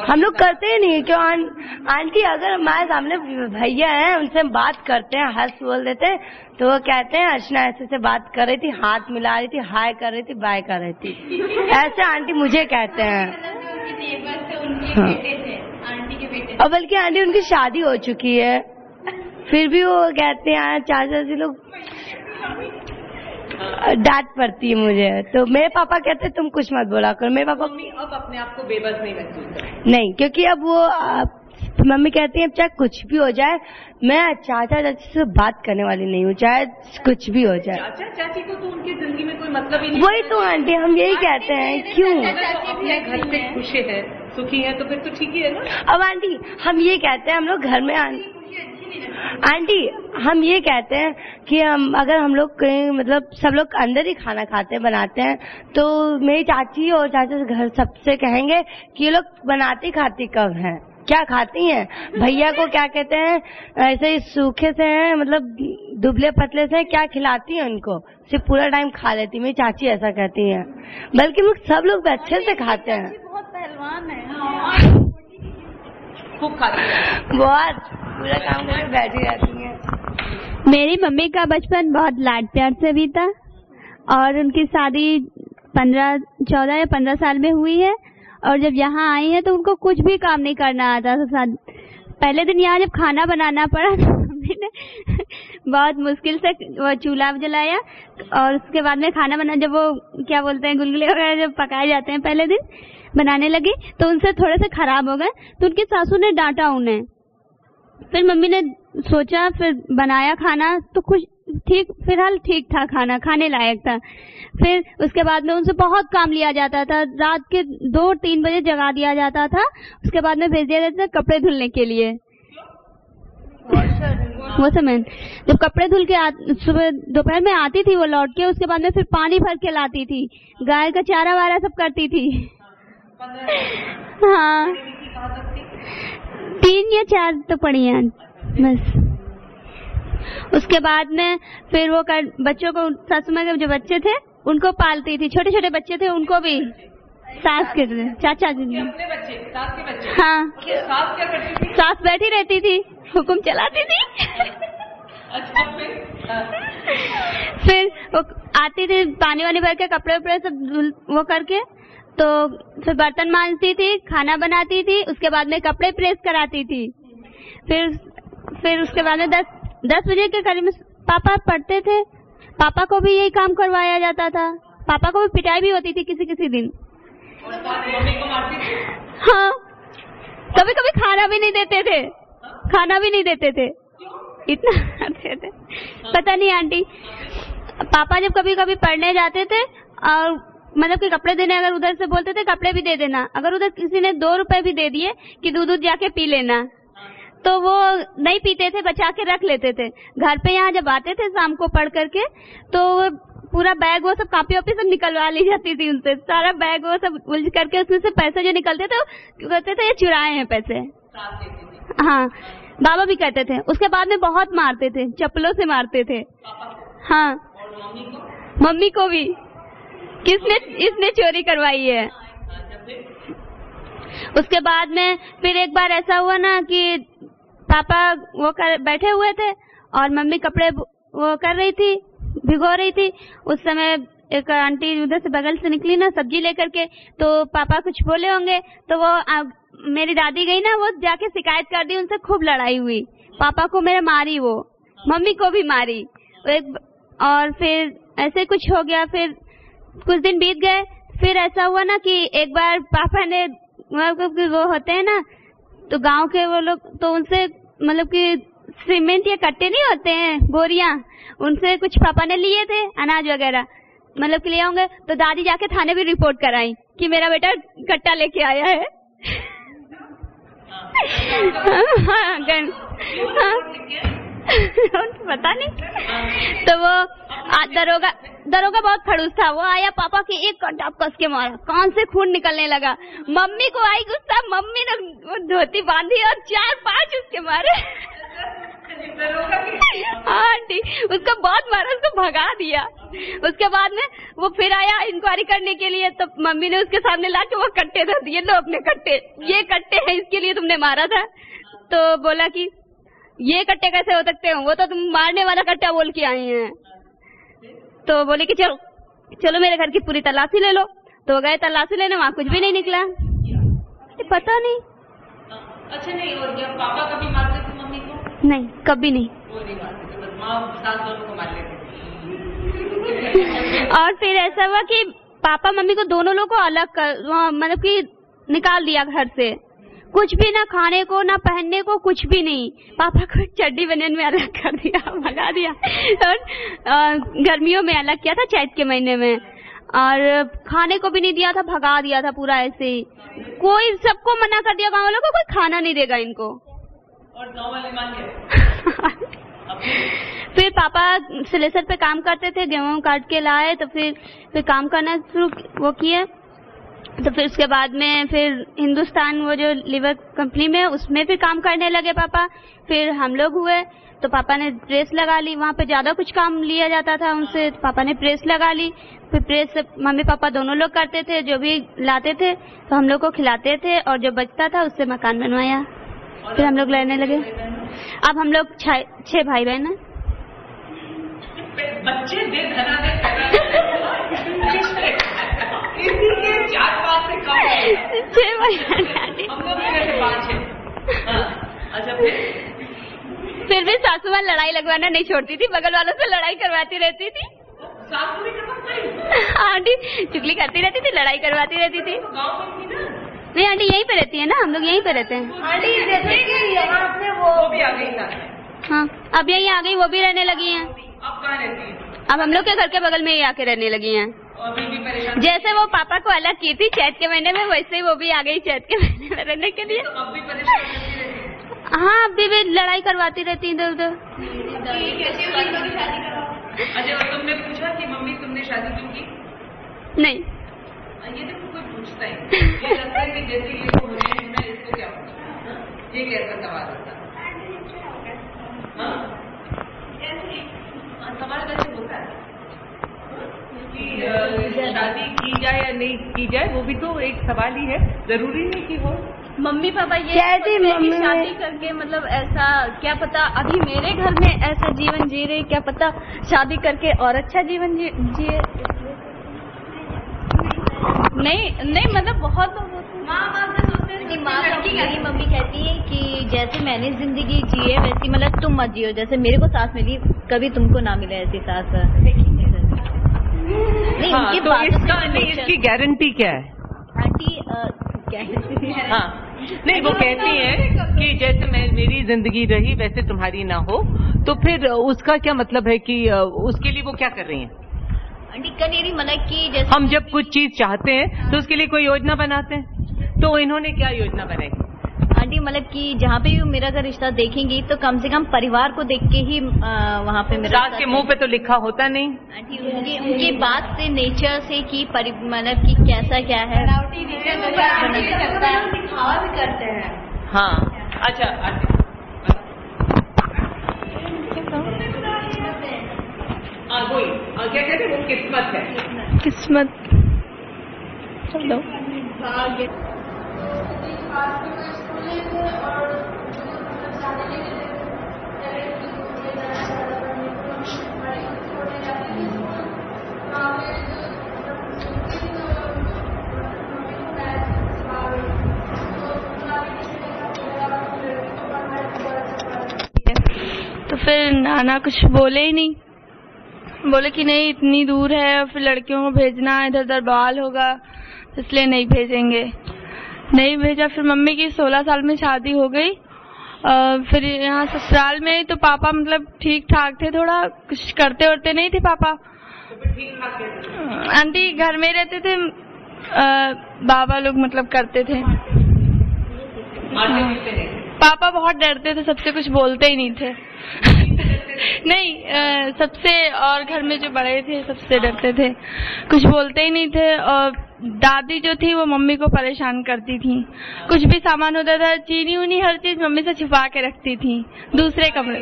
हम लोग करते ही नहीं। क्यों आंटी? अगर हमारे सामने भैया हैं उनसे हम बात करते हैं, हंस बोल देते हैं तो वो कहते हैं अर्चना ऐसे से बात कर रही थी, हाथ मिला रही थी, हाय कर रही थी, बाय कर रही थी, ऐसे आंटी मुझे कहते हैं। हाँ। और बल्कि आंटी उनकी शादी हो चुकी है फिर भी वो कहते हैं चाचा जी लोग डांट पड़ती है मुझे। तो मेरे पापा कहते हैं तुम कुछ मत बोला करो। मेरे पापा मम्मी अब अपने आप को बेबस नहीं महसूस करती? नहीं, क्योंकि अब वो मम्मी कहती है चाहे कुछ भी हो जाए मैं चाचा चाची से बात करने वाली नहीं हूँ, चाहे कुछ भी हो जाए। चाचा चाची को तो उनकी जिंदगी में कोई मतलब ही नहीं। वही तो आंटी हम यही कहते हैं। क्यों? अपने घर से खुश है, सुखी है तो फिर तो ठीक ही है ना। अब आंटी हम ये कहते हैं हम लोग घर में आंटी हम ये कहते हैं कि अगर हम लोग कहीं मतलब सब लोग अंदर ही खाना खाते हैं बनाते हैं तो मेरी चाची और चाचा घर सबसे कहेंगे कि ये लोग बनाती खाती कब हैं, क्या खाती हैं? भैया को क्या कहते हैं ऐसे ही सूखे से हैं मतलब दुबले पतले से क्या खिलाती हैं उनको, सिर्फ पूरा टाइम खा लेती। मेरी चाची ऐसा कहती है। बल्कि लोग सब लोग अच्छे से खाते हैं। बहुत पहलवान है, खूब खाती है, बहुत पूरा काम करके बैठी रहती है। मेरी मम्मी का बचपन बहुत लाड प्यार से बीता और उनकी शादी 14 या 15 साल में हुई है। और जब यहाँ आई है तो उनको कुछ भी काम नहीं करना आता था। पहले दिन यहाँ जब खाना बनाना पड़ा तो मम्मी ने बहुत मुश्किल से वो चूल्हा जलाया और उसके बाद में खाना बना, जब वो क्या बोलते हैं गुलगुले वगैरह जब पकाए जाते हैं पहले दिन बनाने लगी तो उनसे थोड़े से खराब हो गए तो उनकी सासू ने डांटा उन्हें। फिर मम्मी ने सोचा, फिर बनाया खाना तो कुछ फिलहाल ठीक था, खाना खाने लायक था। फिर उसके बाद में उनसे बहुत काम लिया जाता था, रात के 2-3 बजे जगा दिया जाता था। उसके बाद में भेज दिया जाता था कपड़े धुलने के लिए। वो समय जब कपड़े धुल के सुबह दोपहर में आती थी वो लौट के, उसके बाद में फिर पानी भर के लाती थी, गाय का चारा वारा सब करती थी। हाँ 3 या 4 तो पड़ी हैं बस। उसके बाद में फिर वो बच्चों को सासू माँ के जो बच्चे थे उनको पालती थी, छोटे छोटे बच्चे थे उनको भी सास के चाचा जी अपने बच्चे, सास के बच्चे। हाँ सास क्या करती थी? सास बैठी रहती थी, हुक्म चलाती थी। अच्छा फिर वो आती थी पानी वानी भर के कपड़े उपड़े सब वो करके, तो फिर बर्तन मांजती थी, खाना बनाती थी, उसके बाद में कपड़े प्रेस कराती थी। फिर उसके बाद में 10 बजे के करीब में पापा पढ़ते थे, पापा को भी यही काम करवाया जाता था। पापा को भी पिटाई भी होती थी किसी दिन। मम्मी को मारती थी? हाँ कभी कभी खाना भी नहीं देते थे, इतना करते थे। पता नहीं आंटी, पापा जब कभी कभी पढ़ने जाते थे और मतलब कि कपड़े देने अगर उधर से बोलते थे कपड़े भी दे देना, अगर उधर किसी ने 2 रुपए भी दे दिए कि दूध जाके पी लेना, तो वो नहीं पीते थे, बचा के रख लेते थे। घर पे यहाँ जब आते थे शाम को पढ़ करके तो पूरा बैग वो सब कापी वापी सब निकलवा ली जाती थी उनसे, सारा बैग वो सब उलझ करके उसमें से पैसे जो निकलते थे वो कहते थे ये चुराए हैं पैसे। हाँ बाबा भी कहते थे। उसके बाद में बहुत मारते थे, चप्पलों से मारते थे। हाँ मम्मी को भी इसने चोरी करवाई है। उसके बाद में फिर एक बार ऐसा हुआ ना कि पापा बैठे हुए थे और मम्मी कपड़े वो कर रही थी, भिगो रही थी। उस समय एक आंटी उधर से बगल से निकली ना सब्जी लेकर के, तो पापा कुछ बोले होंगे तो वो मेरी दादी गई ना, वो जाके शिकायत कर दी, उनसे खूब लड़ाई हुई। पापा को मेरे मारी, वो मम्मी को भी मारी। और फिर ऐसे कुछ हो गया। फिर कुछ दिन बीत गए, फिर ऐसा हुआ ना कि एक बार पापा ने वो होते हैं ना तो गांव के वो लोग, तो उनसे मतलब कि सीमेंट या कट्टे नहीं होते हैं बोरियां, उनसे कुछ पापा ने लिए थे अनाज वगैरह। मतलब कि ले आऊंगे, तो दादी जाके थाने भी रिपोर्ट कराई कि मेरा बेटा कट्टा लेके आया है। पता नहीं। तो वो दरोगा बहुत खड़ूस था, वो आया, पापा के एक कंटाप कस के मारा, कान से खून निकलने लगा। मम्मी को आई गुस्सा, मम्मी ने वो धोती बांधी और 4-5 उसके मारे। आंटी उसको बहुत मारा, उसको भगा दिया। उसके बाद में वो फिर आया इंक्वायरी करने के लिए, तो मम्मी ने उसके सामने ला के वो कट्टे धर दिए, लो अपने कट्टे, ये कट्टे हैं, इसके लिए तुमने मारा था। तो बोला कि ये कट्टे कैसे हो सकते हो, वो तो तुम मारने वाला कट्टा बोल के आए हैं। तो बोले कि चलो मेरे घर की पूरी तलाशी ले लो। तो गए तलाशी लेने, वहाँ कुछ भी नहीं निकला। पता नहीं। अच्छा नहीं, और जब पापा कभी मारते थे मम्मी को? नहीं, कभी नहीं। वो नहीं मारते थे, बस माँ सास दोनों को मार लेते थे। और फिर ऐसा हुआ कि पापा मम्मी को दोनों लोग को अलग कर, मतलब कि निकाल दिया घर से। कुछ भी ना खाने को ना पहनने को, कुछ भी नहीं। पापा को चड्डी बनियान में अलग कर दिया, भगा दिया। और गर्मियों में अलग किया था, चैत के महीने में। और खाने को भी नहीं दिया था, भगा दिया था पूरा ऐसे ही। कोई सबको मना कर दिया, गाँव वालों को कोई खाना नहीं देगा इनको। और गाँव वाले मान गए। फिर पापा सिलेसर पे काम करते थे, गेहूं काट के लाए, तो फिर काम करना शुरू वो किए। तो फिर उसके बाद में फिर हिंदुस्तान वो जो लीवर कंपनी में, उसमें फिर काम करने लगे पापा। फिर हम लोग हुए तो पापा ने प्रेस लगा ली, वहाँ पे ज्यादा कुछ काम लिया जाता था उनसे, तो पापा ने प्रेस लगा ली। फिर प्रेस मम्मी पापा दोनों लोग करते थे, जो भी लाते थे तो हम लोग को खिलाते थे, और जो बचता था उससे मकान बनवाया। फिर हम लोग रहने लगे। अब हम लोग 6 भाई बहन हैं। बच्चे दे धना दे किसी के 4-5 से कम है। 6 भाई बहन, हम लोग में 5 है। अच्छा फिर भी सासू माँ लड़ाई लगवाना नहीं छोड़ती थी, बगल वालों से लड़ाई करवाती रहती थी। सासू भी करवाती? आंटी चुगली करती रहती थी, लड़ाई करवाती रहती थी। गाँव में थी ना? नहीं आंटी यहीं पे रहती है ना, हम लोग यहीं पे रहते हैं। आंटी जैसे कि यहाँ पे वो भी आ गई था। हाँ, अब यहीं आ गई, वो भी रहने लगी हैं। अब कहाँ रहती है? अब हम लोग के घर के बगल में ही आके रहने लगी हैं। और भी परेशान? जैसे वो पापा को अलग की थी चैत के महीने में, वैसे ही वो भी आ गई चैत के महीने में रहने के लिए। तो अब भी परेशान करती रहती है? हाँ, अभी भी लड़ाई करवाती रहती इधर उधर। अच्छा, और तुमने पूछा कि मम्मी तुमने शादी क्यों की? नहीं, ये तो कोई पूछता ही ये लगता है कि जैसे ये तो होने होना, इसको क्या पूछा? ये कैसा सवाल होता? सवाल कैसे होता है कि शादी की जाए या नहीं की जाए, वो भी तो एक सवाल ही है, जरूरी नहीं कि हो। मम्मी पापा ये शादी करके मतलब ऐसा, क्या पता अभी मेरे घर में ऐसा जीवन जी रहे, क्या पता शादी करके और अच्छा जीवन जिए। नहीं मतलब बहुत माँ बाप से सोचते हैं। मेरी मम्मी कहती है कि जैसे मैंने जिंदगी जी है वैसी मतलब तुम मत जियो, जैसे मेरे को सास मिली कभी तुमको ना मिले ऐसी सास। नहीं, हाँ, तो इसकी गारंटी क्या है आंटी? हाँ, नहीं वो कहती है कि जैसे मेरी जिंदगी रही वैसे तुम्हारी ना हो, तो फिर उसका क्या मतलब है कि उसके लिए वो क्या कर रही हैं? आंटी कनेरी मतलब कि जैसे हम जब कुछ चीज चाहते हैं तो उसके लिए कोई योजना बनाते हैं, तो इन्होंने क्या योजना बनाई? आंटी मतलब कि जहाँ पे भी मेरा अगर रिश्ता देखेंगी तो कम से कम परिवार को देख के ही वहाँ पे मेरा सास के मुंह पे तो लिखा होता नहीं। आंटी उनकी बात से, नेचर से कि मतलब कि कैसा क्या है, दिखावा भी करते हैं। हाँ, अच्छा क्या कहते हैं, वो किस्मत है। किस्मत चलो तो फिर नाना कुछ बोले ही नहीं, बोले कि नहीं इतनी दूर है, फिर लड़कियों को भेजना है, इधर उधर बवाल होगा, इसलिए नहीं भेजेंगे। नहीं भेजा। फिर मम्मी की 16 साल में शादी हो गई। फिर यहाँ ससुराल में तो पापा मतलब ठीक ठाक थे, थोड़ा कुछ करते वरते नहीं थे पापा। आंटी घर में रहते थे, बाबा लोग मतलब करते थे। पापा बहुत डरते थे, सबसे कुछ बोलते ही नहीं थे। नहीं, सबसे, और घर में जो बड़े थे सबसे डरते थे, कुछ बोलते ही नहीं थे। और दादी जो थी वो मम्मी को परेशान करती थी। कुछ भी सामान होता था, चीनी उनी हर चीज मम्मी से छिपा के रखती थी दूसरे कमरे।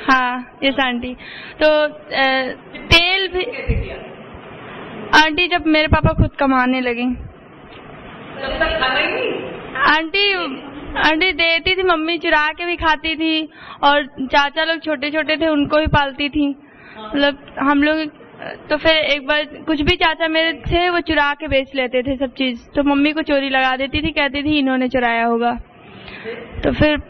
हाँ यस आंटी। तो तेल भी आंटी जब मेरे पापा खुद कमाने लगे, आंटी देती थी, मम्मी चुरा के भी खाती थी। और चाचा लोग छोटे छोटे थे, उनको भी पालती थी। मतलब हम लोग, तो फिर एक बार कुछ भी चाचा मेरे थे वो चुरा के बेच लेते थे सब चीज, तो मम्मी को चोरी लगा देती थी, कहती थी इन्होंने चुराया होगा। तो फिर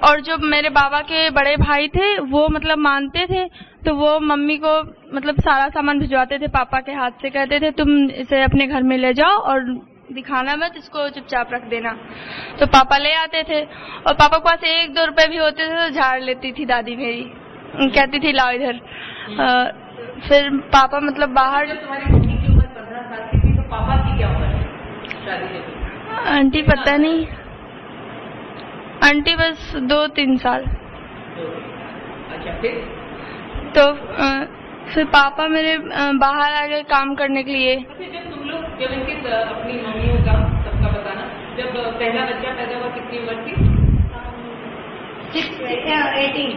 और जो मेरे बाबा के बड़े भाई थे वो मतलब मानते थे, तो वो मम्मी को मतलब सारा सामान भिजवाते थे पापा के हाथ से, कहते थे तुम इसे अपने घर में ले जाओ और दिखाना मत, इसको चुपचाप रख देना। तो पापा ले आते थे, और पापा के पास 1-2 रुपए भी होते थे तो झाड़ लेती थी दादी मेरी, कहती थी लाओ इधर। फिर पापा मतलब बाहर, तुम्हारी मम्मी की उम्र 15 साल की थी, तो पापा की क्या उम्र है शादी के? आंटी पता नहीं, आंटी बस 2-3 साल। अच्छा फिर? तो फिर पापा मेरे बाहर आ गए काम करने के लिए। जब तुम लोग, जब इनकी अपनी मम्मियों का सबका बताना, जब पहला बच्चा पैदा हुआ कितनी उम्र थी? 18।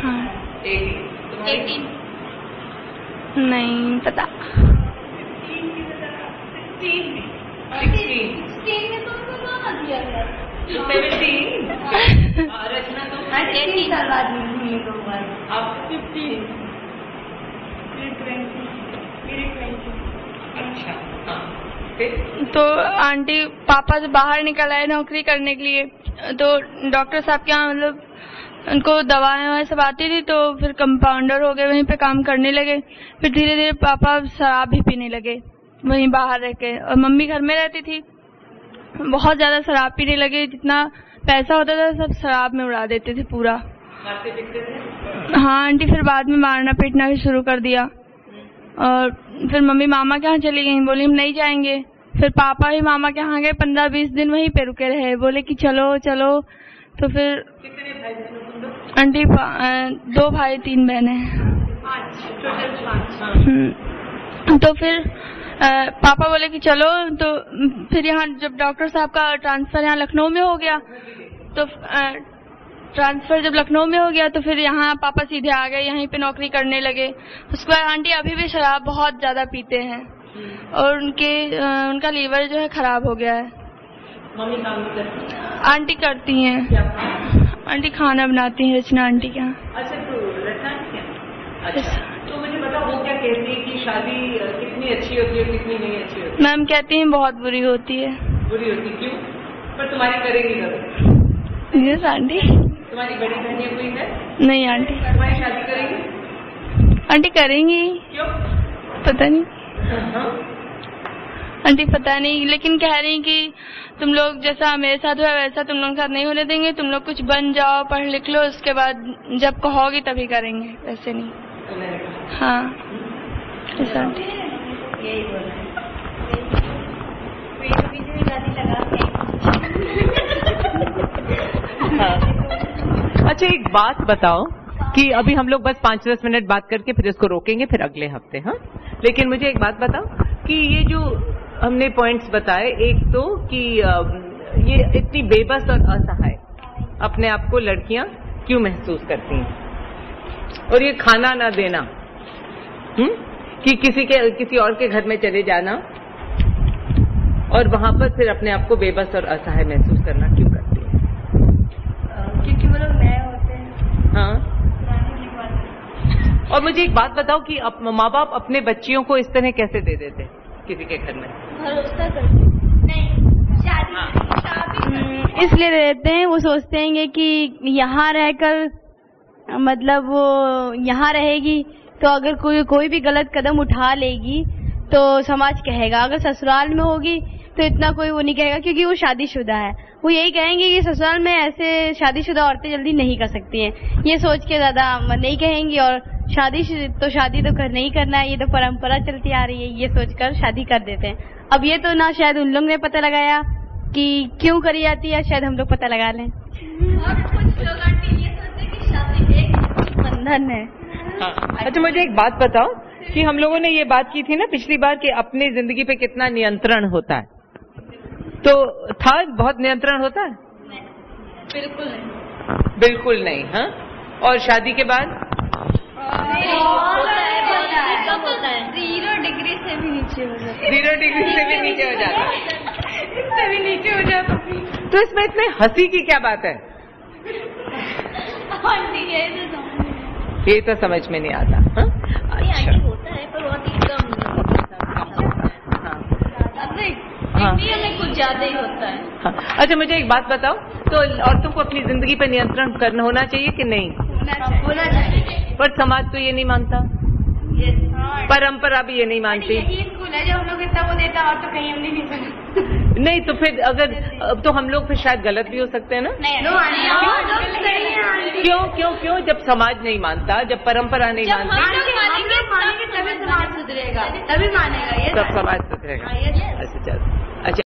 हाँ 18। नहीं पता। 16 में तो उनको गाना दिया गया। 17। रचना तो 18 साल बाद मम्मी को हुआ। आप 15। अच्छा हाँ। तो आंटी पापा से बाहर निकल आए नौकरी करने के लिए, तो डॉक्टर साहब के यहाँ मतलब उनको दवाएं सब आती थी, तो फिर कंपाउंडर हो गए, वहीं पे काम करने लगे। फिर धीरे धीरे पापा शराब भी पीने लगे वहीं बाहर रह के, और मम्मी घर में रहती थी। बहुत ज्यादा शराब पीने लगे, जितना पैसा होता था सब शराब में उड़ा देते थे पूरा। हाँ आंटी, फिर बाद में मारना पीटना भी शुरू कर दिया। और फिर मम्मी मामा के यहाँ चली गई, बोली हम नहीं जाएंगे। फिर पापा ही मामा के यहाँ गए, 15-20 दिन वहीं पे रुके रहे, बोले कि चलो चलो। तो फिर आंटी 2 भाई 3 बहनें। तो फिर पापा बोले कि चलो। तो फिर यहाँ जब डॉक्टर साहब का ट्रांसफर यहाँ लखनऊ में हो गया, तो ट्रांसफर जब लखनऊ में हो गया तो फिर यहाँ पापा सीधे आ गए, यहीं पे नौकरी करने लगे। उसके बाद आंटी अभी भी शराब बहुत ज्यादा पीते हैं, और उनका लीवर जो है खराब हो गया है। मम्मी काम करती हैं? आंटी करती हैं, आंटी खाना बनाती हैं रचना आंटी के यहाँ। अच्छा, तो रचना आंटी क्या? अच्छा, तो मुझे बताओ वो क्या कहती है कि शादी कितनी अच्छी होती है कितनी नहीं अच्छी होती है? मैम कहती हैं बहुत बुरी होती है। बुरी होती क्यों? पर तुम्हारी करेगी कभी? Yes aunty. तुम्हारी बड़ी बहनियां कोई है? नहीं आंटी। तुम्हारी शादी करेंगी? आंटी करेंगी। क्यों? पता नहीं आंटी, पता नहीं, लेकिन कह रही कि तुम लोग जैसा मेरे साथ हुआ वैसा तुम लोग के साथ नहीं होने देंगे, तुम लोग कुछ बन जाओ, पढ़ लिख लो, उसके बाद जब कहोगी तभी करेंगे, वैसे नहीं। हाँ ऐसा आंटी। यही बोला। अच्छा, एक बात बताओ कि अभी हम लोग बस 5-10 मिनट बात करके फिर इसको रोकेंगे, फिर अगले हफ्ते। हाँ, लेकिन मुझे एक बात बताओ कि ये जो हमने पॉइंट्स बताए, एक तो कि ये इतनी बेबस और असहाय अपने आप को लड़कियां क्यों महसूस करती हैं, और ये खाना ना देना, कि किसी और के घर में चले जाना और वहां पर फिर अपने आप को बेबस और असहाय महसूस करना क्यों करती है? क्योंकि वो लोग नए होते हैं। हाँ, और मुझे एक बात बताओ कि माँ बाप अपने बच्चियों को इस तरह कैसे दे देते किसी के घर में? भरोसा करते नहीं, शादी इसलिए रहते हैं, वो सोचते हैं कि यहाँ रहकर मतलब वो यहाँ रहेगी तो अगर कोई भी गलत कदम उठा लेगी तो समाज कहेगा, अगर ससुराल में होगी तो इतना कोई वो नहीं कहेगा क्योंकि वो शादीशुदा है। वो यही कहेंगे कि ससुराल में ऐसे शादीशुदा औरतें जल्दी नहीं कर सकती हैं, ये सोच के ज्यादा नहीं कहेंगी और शादी तो करना ही करना है, ये तो परंपरा चलती आ रही है, ये सोचकर शादी कर देते हैं। अब ये तो ना शायद उन लोग ने पता लगाया कि क्यों करी जाती है, शायद हम लोग पता लगा लें। और कुछ लोग आंटी ये सोचते हैं कि शादी एक बंधन है। अच्छा मुझे एक बात बताओ कि हम लोगों ने ये बात की थी ना पिछली बार कि अपनी जिंदगी पे कितना नियंत्रण होता है, तो था बहुत नियंत्रण होता है? बिल्कुल नहीं, बिल्कुल नहीं। हाँ, और शादी के बाद कम होता है, 0 डिग्री से भी नीचे हो जाता है। 0 डिग्री से भी नीचे हो जाता है, इससे भी नीचे हो जाता है। तो इसमें इतने हंसी की क्या बात है? ये तो समझ में नहीं आता। हाँ? अच्छा होता है पर बहुत ही कम इंडिया में कुछ ज्यादा ही होता है। हाँ। अच्छा मुझे एक बात बताओ, तो औरतों को अपनी जिंदगी पे नियंत्रण करना होना चाहिए कि नहीं? होना चाहिए। पर समाज तो ये नहीं मानता, परंपरा भी ये नहीं मानती। यही स्कूल है जो हम लोग इतना वो देता, और तो कहीं हमने नहीं सुना। नहीं तो फिर अगर तो हम लोग फिर शायद गलत भी हो सकते हैं ना? क्यों क्यों क्यों? जब समाज नहीं मानता, जब परंपरा नहीं मानती, हम लोग मानेंगे तभी समाज सुधरेगा, तभी मानेगा ये तब समाज सुधरेगा।